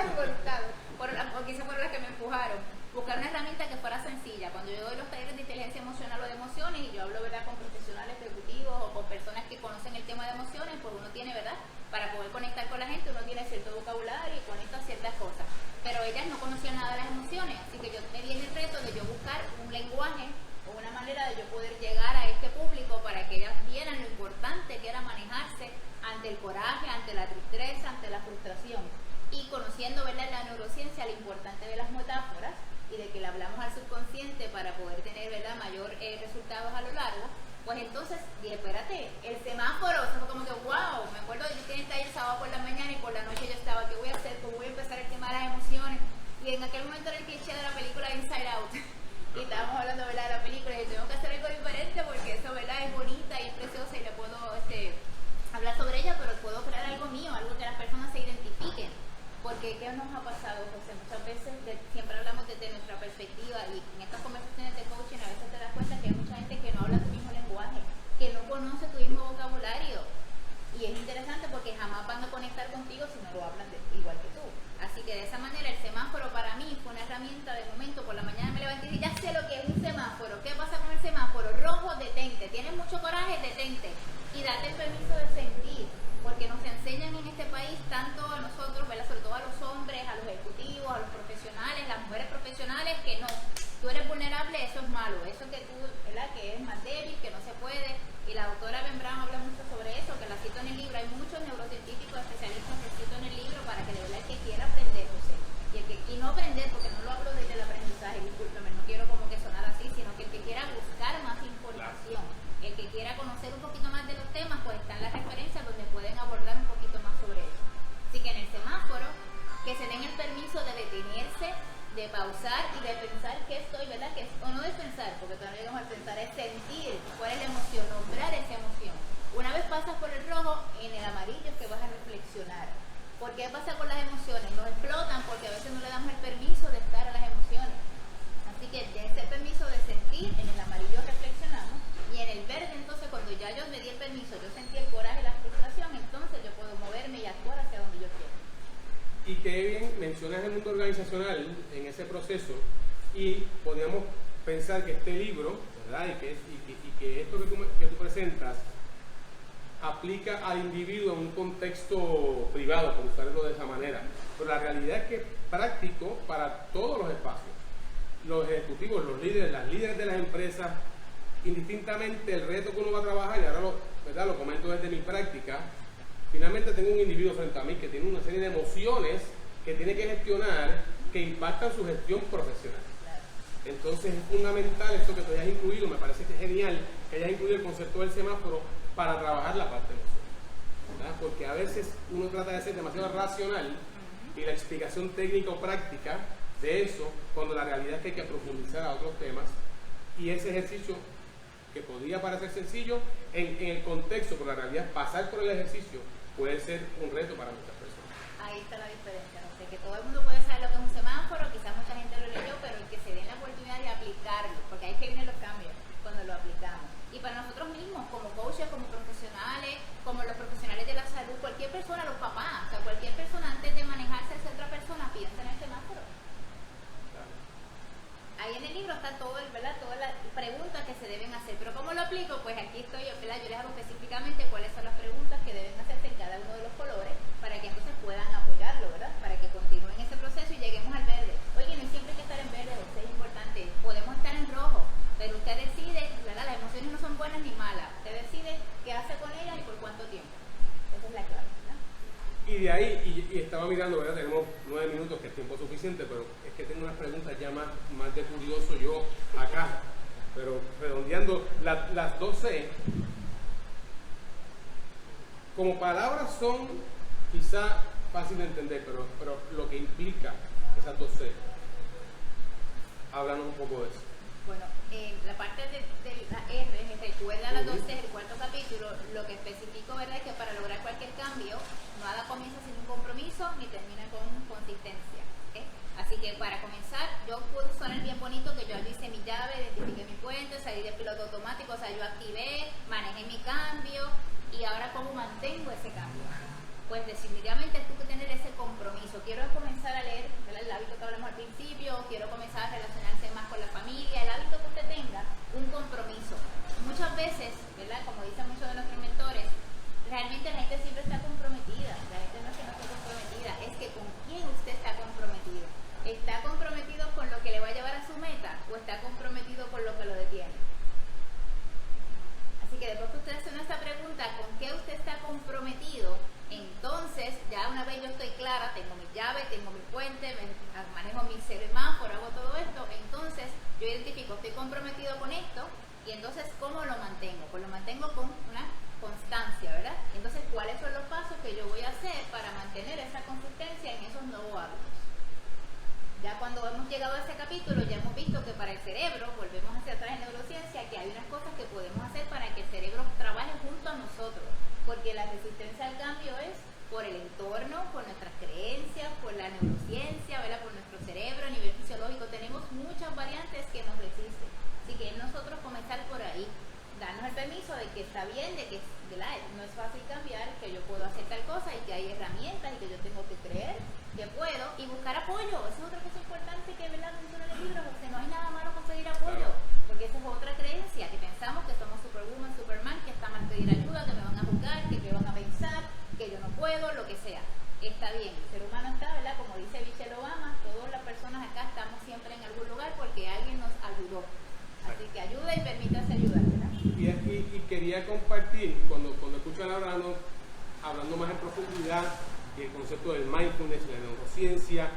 Quizás fueron las que me empujaron, buscar una herramienta que fuera sencilla. Cuando yo doy los talleres de inteligencia emocional o de emociones, y yo hablo, ¿verdad?, con profesionales ejecutivos o con personas que conocen el tema de emociones, pues uno tiene, ¿verdad?, para poder conectar con la gente, uno tiene cierto vocabulario y conecta ciertas cosas, pero ellas no conocían nada de las emociones, así que yo me di el reto de yo buscar un lenguaje o una manera de yo poder llegar a este público para que ellas vieran lo importante que era manejarse ante el coraje, ante la tristeza, ante la frustración, y conociendo, ¿verdad?, la neurociencia, lo importante de las metáforas y de que le hablamos al subconsciente para poder tener, ¿verdad?, mayor resultados a lo largo. Pues entonces dije, espérate, el semáforo, eso fue como que wow, me acuerdo de yo tenía el taller sábado por la mañana y por la noche yo estaba, ¿qué voy a hacer? ¿Cómo voy a empezar el tema de las emociones? Y en aquel momento era el cliché de la película Inside Out, y estábamos hablando, ¿verdad?, de la película, y tengo que hacer algo diferente porque eso, ¿verdad?, es bonita y es preciosa y le puedo hablar sobre ella, pero puedo crear algo mío, algo que las personas se identifiquen. Porque ¿qué nos ha pasado, José? Muchas veces siempre hablamos desde nuestra perspectiva, y en estas conversaciones de coaching a veces te das cuenta que hay mucha gente que no habla tu mismo lenguaje, que no conoce tu mismo vocabulario, y es interesante porque jamás van a conectar contigo si no lo hablan igual que tú. Así que de esa manera el semáforo para mí fue una herramienta. De momento por la mañana me levanté y dije, ya sé lo que es un semáforo. ¿Qué pasa con el semáforo? Rojo, detente. Tienes mucho coraje, detente y date el permiso de sentir, porque nos enseñan en este país tanto a nosotros, ¿verdad?, sobre todo a los hombres, a los ejecutivos, a los profesionales, las mujeres profesionales, que no, tú eres vulnerable, eso es malo, eso que tú, ¿verdad?, que es más débil, que no se puede. Y la doctora Ben Brown habla mucho sobre eso, que la cito en el libro. Hay muchos neurocientíficos especialistas que cito en el libro para que de verdad el que quiera aprender, José, y no aprender, porque no lo hablo desde el aprendizaje, discúlpeme, no quiero como que sonar así, sino que el que quiera buscar más información, el que quiera conocer un poquito más de los temas, pues están las referencias donde pueden abordar un poquito más sobre eso. Así que en el semáforo, que se den el permiso de detenerse, de pausar y de pensar qué estoy, ¿verdad?, o no de pensar, porque todavía no llegamos a pensar, es sentir cuál es la emoción, nombrar esa emoción. Una vez pasas por el rojo, en el amarillo es que vas a reflexionar. ¿Por qué pasa con las emociones? Nos explotan porque a veces no le damos el permiso de estar a las emociones. Así que dense el permiso de sentir, en el amarillo reflexionamos, y en el verde entonces cuando ya yo me di el permiso, yo sentí el coraje y la frustración, entonces yo puedo moverme y actuar hacia donde yo quiero. Y qué bien mencionas el mundo organizacional en ese proceso, y podríamos pensar que este libro, ¿verdad?, y que esto que tú presentas aplica al individuo en un contexto privado, por usarlo de esa manera, pero la realidad es que es práctico para todos los espacios. Los ejecutivos, los líderes, las líderes de las empresas, indistintamente el reto que uno va a trabajar, y ahora lo comento desde mi práctica. Finalmente tengo un individuo frente a mí que tiene una serie de emociones que tiene que gestionar, que impactan su gestión profesional. Entonces es fundamental esto que tú hayas incluido, me parece que es genial que hayas incluido el concepto del semáforo para trabajar la parte emocional, ¿verdad? Porque a veces uno trata de ser demasiado racional y la explicación técnica o práctica de eso, cuando la realidad es que hay que profundizar a otros temas, y ese ejercicio que podría parecer sencillo en el contexto, pero la realidad pasar por el ejercicio puede ser un reto para muchas personas. Ahí está la diferencia, ¿no? Que todo el mundo puede saber lo que es un semáforo, quizás mucha gente lo leyó, pero el que se den la oportunidad de aplicarlo, porque ahí es que vienen los cambios cuando lo aplicamos. Y para nosotros mismos, como coaches, como profesionales, como los profesionales de la salud, cualquier persona, los papás, o sea, cualquier persona antes de manejarse hacia otra persona piensa en el semáforo. Claro. Ahí en el libro está todo, ¿verdad?, todas las preguntas que se deben hacer, pero ¿cómo lo aplico? Pues aquí estoy, ¿verdad?, yo les hago específicamente cuáles son las preguntas que deben hacerse en cada uno de los colores para que entonces puedan apoyarlo, ¿verdad? estaba mirando, ¿verdad? Tenemos 9 minutos, que es tiempo suficiente, pero es que tengo unas preguntas ya más de curioso yo acá. Pero redondeando, las 12 como palabras son quizá fácil de entender, pero lo que implica esas 12, háblanos un poco de eso. Bueno, la parte de la R, recuerda las 12, el cuarto capítulo, lo que especifico, ¿verdad?, es que para lograr cualquier cambio, nada comienza sin un compromiso ni termina con consistencia. ¿Okay? Así que para comenzar, yo puedo sonar bien bonito que yo hice mi llave, identifiqué mi puente, salí de piloto automático, o sea, yo activé, manejé mi cambio, y ahora ¿cómo mantengo ese cambio? Pues definitivamente tuve que tener ese compromiso. Quiero comenzar a leer, ¿verdad?, el hábito que hablamos al principio, quiero comenzar a relacionarse más con la familia, el hábito que usted tenga, un compromiso. Muchas veces, ¿verdad?, como dicen muchos de nuestros mentores, realmente la gente siempre está comprometida. La gente no es que no esté comprometida, es que con quién usted está comprometido. ¿Está comprometido con lo que le va a llevar a su meta o está comprometido con lo que lo detiene? Así que después que usted hace esta pregunta, ¿con qué usted está comprometido? Entonces, ya una vez yo estoy clara, tengo mi llave, tengo mi puente, manejo mi semáforo, hago todo esto, entonces yo identifico, estoy comprometido con esto, y entonces, ¿cómo lo mantengo? Pues lo mantengo con una constancia, ¿verdad? Entonces, ¿cuáles son los pasos que yo voy a hacer para mantener esa consistencia en esos nuevos hábitos? Ya cuando hemos llegado a ese capítulo, ya hemos visto que para el cerebro, volvemos hacia atrás en neurociencia, que hay unas cosas que podemos hacer para que el cerebro trabaje junto a nosotros. Porque la resistencia al cambio es por el entorno, por nuestras creencias, por la neurociencia, ¿verdad?, por nuestro cerebro a nivel fisiológico. Tenemos muchas variantes que nos resisten. Así que nosotros comenzar por ahí, darnos el permiso de que está bien, de que no es fácil cambiar, que yo puedo hacer tal cosa y que hay herramientas y que yo tengo que creer que puedo, y buscar apoyo. Esa es otra cosa importante que, ¿verdad?, menciona en el libro, porque no hay nada malo con pedir apoyo, porque esa es otra creencia, que pensamos que somos Superwoman, Superman, que está mal pedir ayuda, que me van a juzgar, que van a pensar, que yo no puedo, lo que sea. Está bien, el ser humano está, ¿verdad?, como dice Michelle Obama, todas las personas acá estamos siempre en algún lugar porque alguien nos ayudó. Así que ayuda y permítase ayudar, ¿verdad? Y quería compartir, cuando escuchan hablando más en profundidad, y el concepto del mindfulness, la neurociencia,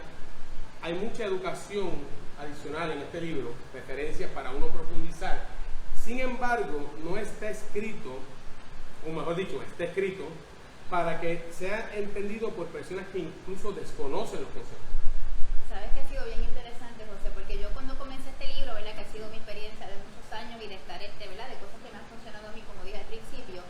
hay mucha educación adicional en este libro, referencias para uno profundizar. Sin embargo, no está escrito, o mejor dicho, está escrito para que sea entendido por personas que incluso desconocen los conceptos. Sabes que ha sido bien interesante, José, porque yo cuando comencé este libro, ¿verdad?, que ha sido mi experiencia de muchos años y de estar, ¿verdad?, de cosas que me han funcionado a mí, como dije al principio,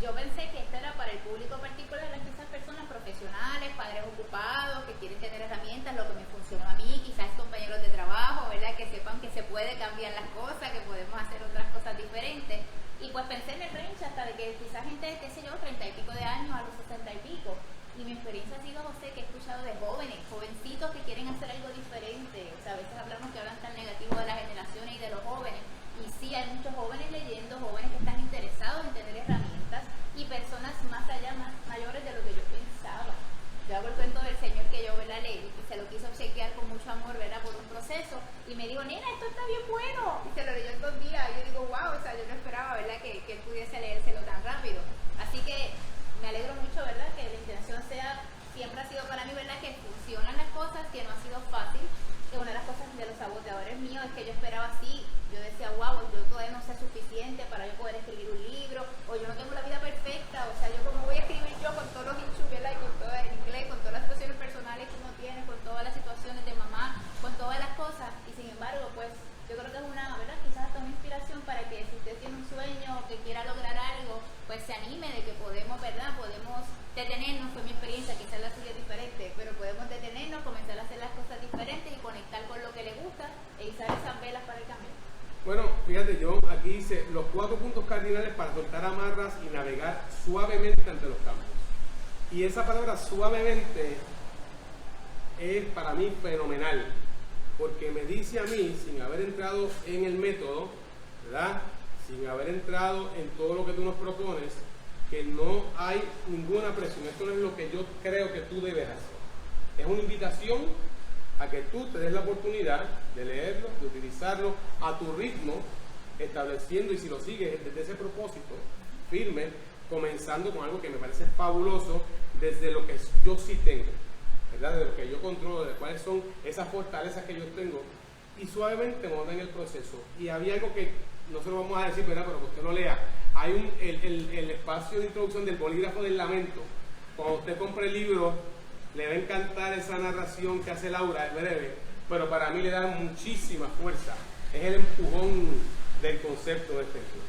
yo pensé que esto era para el público particular, quizás personas profesionales, padres ocupados, que quieren tener herramientas, lo que me funcionó a mí, quizás compañeros de trabajo, ¿verdad?, que sepan que se puede cambiar las cosas, que podemos hacer otras cosas diferentes. Y pues pensé en el range hasta de que quizás gente de, qué sé yo, 30 y pico de años a los 60 y pico. Y mi experiencia ha sido, José, que he escuchado de jóvenes, jovencitos que quieren hacer algo diferente. O sea, a veces hablamos que hablan tan negativo de las generaciones y de los jóvenes. Y sí, hay muchos jóvenes leyendo, jóvenes que están interesados en tener herramientas, y personas más allá, más mayores de lo que yo pensaba. Yo hago el cuento del señor que yo, ¿verdad?, leí, y se lo quiso obsequiar con mucho amor, ¿verdad?, por un proceso, y me dijo, nena, esto está bien bueno, y se lo leyó en 2 días, y yo digo, wow, o sea, yo no esperaba, ¿verdad?, que él pudiese leérselo tan rápido. Así que me alegro mucho, ¿verdad?, que la intención siempre ha sido para mí, ¿verdad?, que funcionan las cosas, que no ha sido fácil, que una de las cosas de los saboteadores míos es que yo esperaba así, yo decía, wow, yo todavía no sé suficiente para yo poder escribir un libro, o yo no tengo la vida perfecta, o sea, yo como voy a escribir yo con todos los issues, ¿verdad?, y con todo el inglés, con todas las situaciones personales que uno tiene, con todas las situaciones de mamá, con todas las cosas, y sin embargo, pues, yo creo que es una, ¿verdad?, quizás hasta una inspiración para que si usted tiene un sueño, que quiera lograr algo, pues se anime de que podemos, ¿verdad?, podemos detenernos, fue mi experiencia, quizás la suya es diferente, pero podemos detenernos, comenzar a hacer las cosas diferentes y conectar con lo que le gusta e izar esas velas para el cambio. Bueno, fíjate, yo aquí hice los 4 puntos cardinales para soltar amarras y navegar suavemente ante los cambios. Y esa palabra suavemente es para mí fenomenal, porque me dice a mí, sin haber entrado en el método, ¿verdad?, sin haber entrado en todo lo que tú nos propones, que no hay ninguna presión. Esto no es lo que yo creo que tú debes hacer. Es una invitación a que tú te des la oportunidad de leerlo, de utilizarlo a tu ritmo, estableciendo, y si lo sigues desde ese propósito firme, comenzando con algo que me parece fabuloso desde lo que yo sí tengo. ¿verdad? De lo que yo controlo, de cuáles son esas fortalezas que yo tengo, y suavemente montan el proceso. Y había algo que no se lo vamos a decir, ¿verdad? Pero que usted lo lea. Hay el espacio de introducción del bolígrafo del lamento. Cuando usted compre el libro, le va a encantar esa narración que hace Laura, es breve, pero para mí le da muchísima fuerza. Es el empujón del concepto de este libro.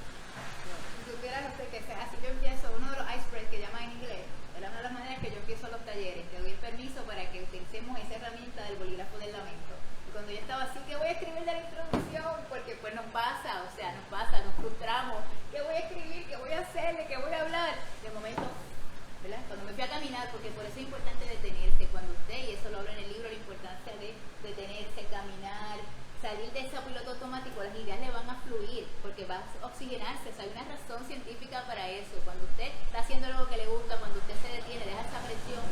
Si supiera, José, que así yo empiezo, uno de los icebreakers que llaman en inglés, era una de las maneras que yo empiezo los talleres. Te doy el permiso para que utilicemos esa herramienta del bolígrafo del lamento. Y cuando yo estaba así, ¿qué voy a escribir de la introducción? Porque pues nos pasa, nos frustramos. ¿Qué voy a escribir? ¿Qué voy a hacer? ¿De qué voy a hablar? De momento, ¿verdad? Cuando me fui a caminar, porque por eso es importante detenerse, cuando usted, y eso lo habla en el libro, la importancia de detenerse, caminar, salir de ese piloto automático, las ideas le van a fluir, porque va a oxigenarse. O sea, hay una razón científica para eso. Cuando usted está haciendo algo que le gusta, cuando usted se detiene, deja esa presión,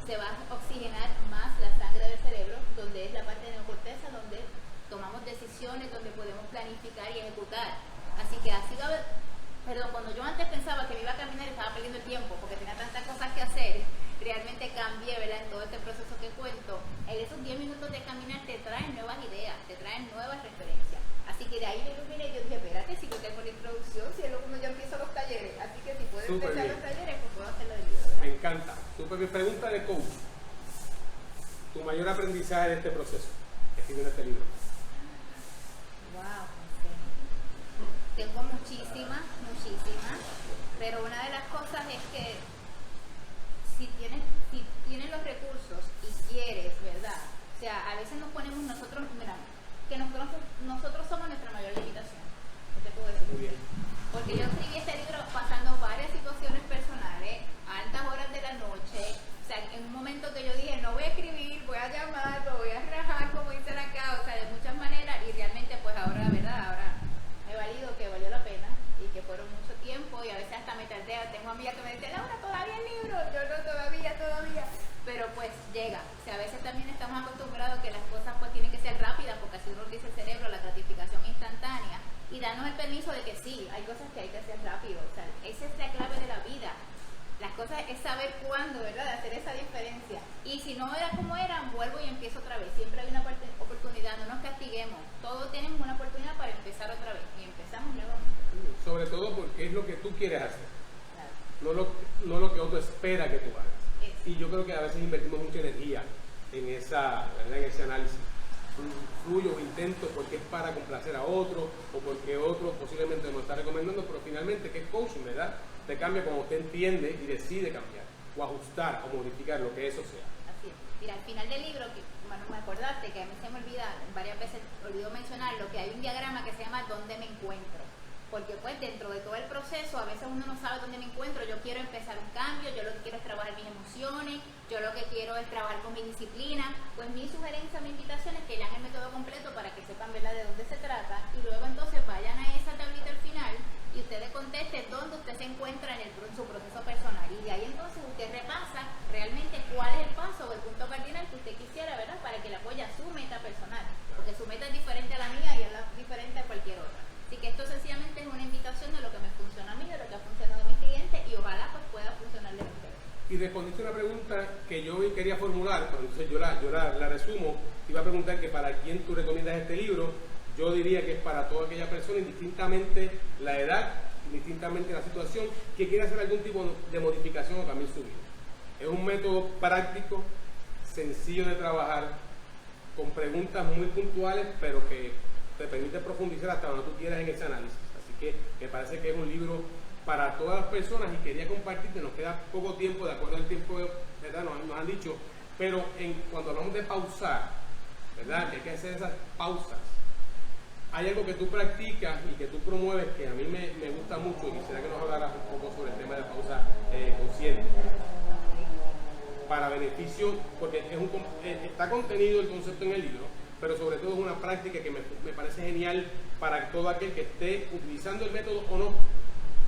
se va a oxigenar más la sangre del cerebro, donde es la parte de neocorteza, donde tomamos decisiones, donde podemos planificar y ejecutar. Así que así va a haber, perdón, cuando yo antes pensaba que me iba a caminar y estaba perdiendo el tiempo porque tenía tantas cosas que hacer, realmente cambié, ¿verdad? En todo este proceso que cuento. En esos 10 minutos de caminar te traen nuevas ideas, te traen nuevas referencias. Así que de ahí me iluminé y yo dije, espérate, si yo tengo la introducción, si es lo como yo empiezo los talleres. Así que si puedo empezar los talleres, pues puedo hacerlo del libro, ¿verdad? Me encanta. Súper bien. Pregunta de coach. Tu mayor aprendizaje de este proceso, escribiendo este libro. Wow, tengo muchísimas, pero una de las cosas es que si tienes los recursos y quieres, ¿verdad? O sea, a veces nos ponemos nosotros, mira, que nosotros somos nuestra mayor limitación. ¿Qué te puedo decir? Muy bien. Porque yo escribí este libro pasando varias situaciones personales, a altas horas de la noche. O sea, en un momento que yo dije, no voy a escribir, voy a llamar, lo voy a rajar, como dicen acá, o sea, de muchas maneras, y realmente pues ahora, ¿verdad? Ahora he valido que valió la pena y que fueron mucho tiempo, y a veces hasta me tardé. Tengo amigas que me dicen, Laura, todavía el libro, yo no, todavía, pero pues llega. O sea, a veces también estamos acostumbrados que las cosas pues tienen que ser rápidas, porque así nos dice el cerebro, la gratificación instantánea, y darnos el permiso de que sí, hay cosas que hay que hacer rápido. O sea, esa es la clave de la vida. Las cosas es saber cuándo, ¿verdad? Hacer esa diferencia. Y si no era como eran, vuelvo y empiezo otra vez. Siempre hay una oportunidad, no nos castiguemos. Todos tenemos una oportunidad para empezar otra vez. Y empezamos nuevamente. Sobre todo porque es lo que tú quieres hacer. Claro. No lo que otro espera que tú hagas. Eso. Y yo creo que a veces invertimos mucha energía en esa, ¿verdad? En ese análisis. Fluyo o intento porque es para complacer a otro, o porque otro posiblemente nos está recomendando, pero finalmente, que es coaching, ¿verdad? Te cambia cuando usted entiende y decide cambiar, o ajustar, o modificar lo que eso sea. Así es. Mira, al final del libro, bueno, me acordaste que a mí se me olvida, varias veces olvido mencionarlo, que hay un diagrama que se llama ¿Dónde me encuentro? Porque pues dentro de todo el proceso a veces uno no sabe dónde me encuentro. Yo quiero empezar un cambio, yo lo que quiero es trabajar mis emociones, yo lo que quiero es trabajar con mi disciplina. Pues mi sugerencia, mi invitación es que lean el método completo para que sepan, ¿verdad?, de dónde se trata, y luego entonces vayan a esa tablita al final y ustedes contesten dónde usted se encuentra en su proceso personal, y de ahí entonces usted repasa realmente cuál es el paso o el punto cardinal que usted quisiera, ¿verdad?, para que le apoye a su meta personal, porque su meta es diferente a la mía y es diferente a cualquier otra. Así que esto sencillamente es una invitación de lo que me funciona a mí, de lo que ha funcionado a mis clientes, y ojalá pues pueda funcionarle a ustedes. Y respondiste una pregunta que yo quería formular, pero entonces yo la resumo. Te iba a preguntar que para quién tú recomiendas este libro. Yo diría que es para toda aquella persona, indistintamente la edad, indistintamente la situación, que quiera hacer algún tipo de modificación o cambiar su vida. Es un método práctico, sencillo de trabajar, con preguntas muy puntuales, pero que te permite profundizar hasta donde tú quieras en ese análisis. Así que me parece que es un libro para todas las personas, y quería compartirte. Nos queda poco tiempo, de acuerdo al tiempo, ¿verdad? Nos han dicho, pero cuando hablamos de pausar, ¿verdad?, que hay que hacer esas pausas. Hay algo que tú practicas y que tú promueves que a mí me gusta mucho, y quisiera que nos hablaras un poco sobre el tema de la pausa consciente. Para beneficio, porque está contenido el concepto en el libro, pero sobre todo es una práctica que me parece genial para todo aquel que esté utilizando el método o no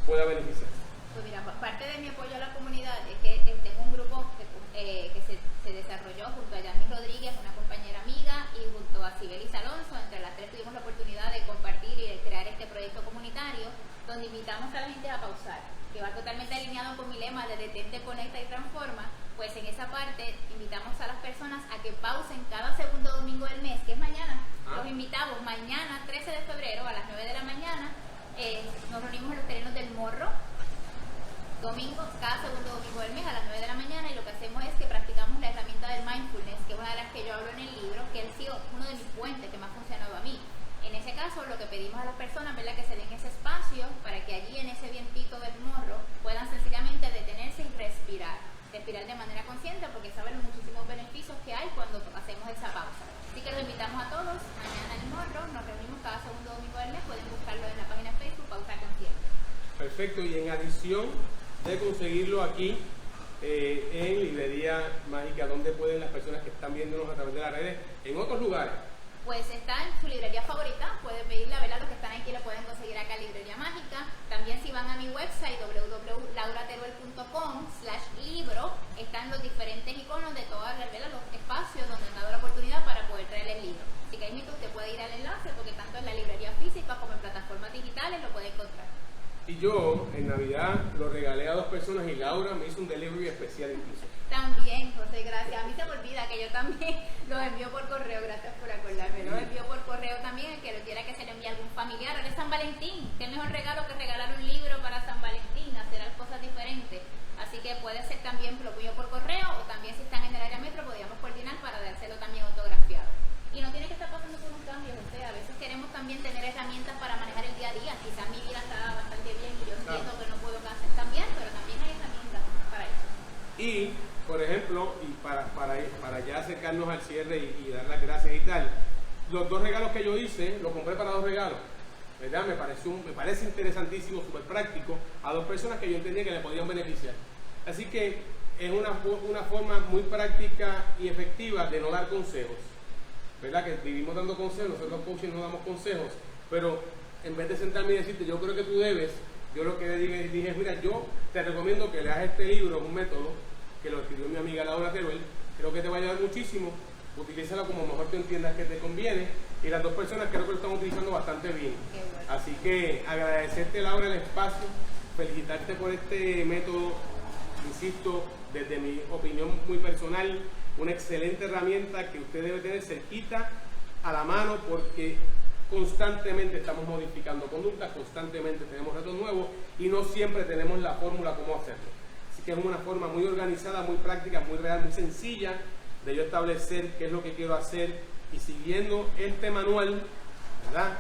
pueda beneficiar. Pues mira, parte de mi apoyo a la comunidad es que tengo un grupo que se desarrolló junto a Yasmin Rodríguez, una compañera amiga, y junto a Sibelis Alonso. Entre las tres tuvimos la oportunidad de compartir y de crear este proyecto comunitario, donde invitamos a la gente a pausar, que va totalmente alineado con mi lema de detente, conecta y transforma. Pues en esa parte invitamos a las personas a que pausen cada segundo domingo del mes, que es mañana. Los invitamos mañana, 13 de febrero, a las 9 de la mañana. Nos reunimos en los terrenos del Morro, domingo, cada segundo domingo del mes a las 9 de la mañana, y lo que hacemos es que practicamos la herramienta del mindfulness, que es una de las que yo hablo en el libro, que ha sido uno de mis puentes que me ha funcionado a mí. En ese caso, lo que pedimos a las personas, ¿verdad?, que se den ese espacio para que allí en ese vientito del morro puedan sencillamente detenerse y respirar de manera consciente, porque saben los muchísimos beneficios que hay cuando hacemos esa pausa. Así que los invitamos a todos mañana en el morro, nos reunimos cada segundo domingo del mes, pueden buscarlo en la página de Facebook, Pausa Consciente. Perfecto, y en adición de conseguirlo aquí en Librería Mágica, ¿dónde pueden las personas que están viéndonos a través de las redes, en otros lugares? Pues está en su librería favorita, pueden pedirla, ¿verdad? Los que están aquí la pueden conseguir acá en Librería Mágica. También si van a mi website www.laurateruel.com/libro, están los diferentes iconos de todos los espacios donde han dado la oportunidad para poder traer el libro. Así que ahí usted puede ir al enlace, porque tanto en la librería física como en plataformas digitales lo puede encontrar. Y yo en Navidad lo regalé a 2 personas y Laura me hizo un delivery especial incluso. También, José, gracias. A mí se me olvida que yo también los envío por correo, gracias por acordarme. Los envío por correo también, el que lo quiera que se le envíe a algún familiar. Ahora es San Valentín, qué mejor regalo que regalar un libro para San Valentín, hacer cosas diferentes. Así que puede ser también lo envío por correo, o también si están en el área metro podríamos coordinar para dárselo también autografiado. Y no tiene que estar pasando por un cambio, José. A veces queremos también tener herramientas para manejar el día a día. Quizás mi vida está bastante bien y yo entiendo que no puedo hacer también, pero también hay herramientas para eso. Y, por ejemplo, y para ya acercarnos al cierre y dar las gracias y tal, los 2 regalos que yo hice, los compré para 2 regalos, ¿verdad? Me parece interesantísimo, súper práctico, a 2 personas que yo entendía que le podían beneficiar. Así que es una forma muy práctica y efectiva de no dar consejos, ¿verdad? Que vivimos dando consejos, nosotros los coaches no damos consejos, pero en vez de sentarme y decirte, yo creo que tú debes, yo lo que le dije es, mira, yo te recomiendo que leas este libro, un método, que lo escribió mi amiga Laura Teruel, creo que te va a ayudar muchísimo, utilízalo como mejor te entiendas que te conviene, y las 2 personas creo que lo están utilizando bastante bien. Bueno. Así que agradecerte, Laura, el espacio, felicitarte por este método, insisto, desde mi opinión muy personal, una excelente herramienta que usted debe tener cerquita a la mano, porque constantemente estamos modificando conductas, constantemente tenemos retos nuevos y no siempre tenemos la fórmula cómo hacerlo. Así que es una forma muy organizada, muy práctica, muy real, muy sencilla de yo establecer qué es lo que quiero hacer, y siguiendo este manual, ¿verdad?,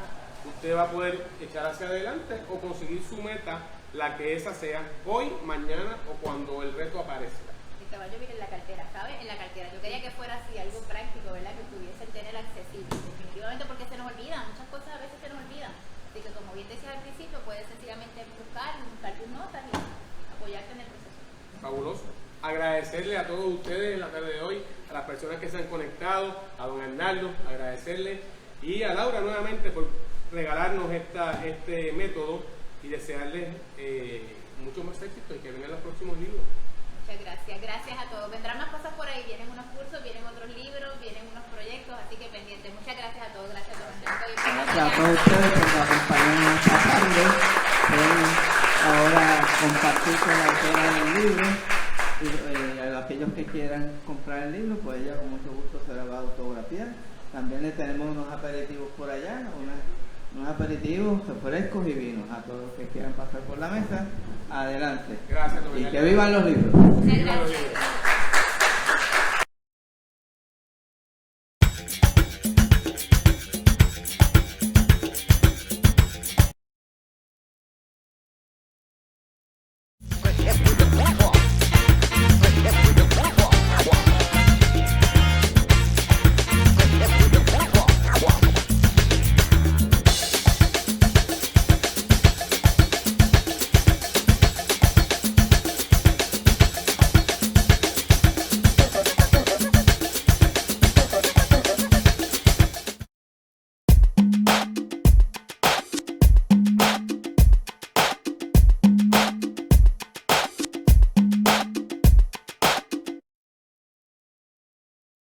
usted va a poder echar hacia adelante o conseguir su meta, la que esa sea, hoy, mañana o cuando el reto aparezca. El caballo viene en la cartera, ¿sabes? En la cartera. Yo quería que fuera así, algo práctico, ¿verdad? Que pudiesen tener accesible. Definitivamente, porque se nos olvidan, muchas cosas a veces se nos olvidan. Así que, como bien decías al principio, puedes sencillamente buscar tus notas y apoyarte en el proceso. Fabuloso. Agradecerle a todos ustedes en la tarde de hoy, a las personas que se han conectado, a don Arnaldo, agradecerle, y a Laura nuevamente por regalarnos este método, y desearles mucho más éxito y que vengan los próximos libros. Muchas gracias, gracias a todos. Vendrán más cosas por ahí, vienen unos cursos, vienen otros libros, vienen unos proyectos, así que pendientes. Muchas gracias a todos, gracias a todos. Gracias a todos ustedes por acompañarnos esta tarde. Pueden ahora compartir con la autora del libro, y a aquellos que quieran comprar el libro, pues ella con mucho gusto se la va a autografiar. También le tenemos unos aperitivos por allá, unos aperitivos, refrescos y vinos a todos los que quieran pasar por la mesa. Adelante. Gracias, y que vivan los libros. Muchas gracias.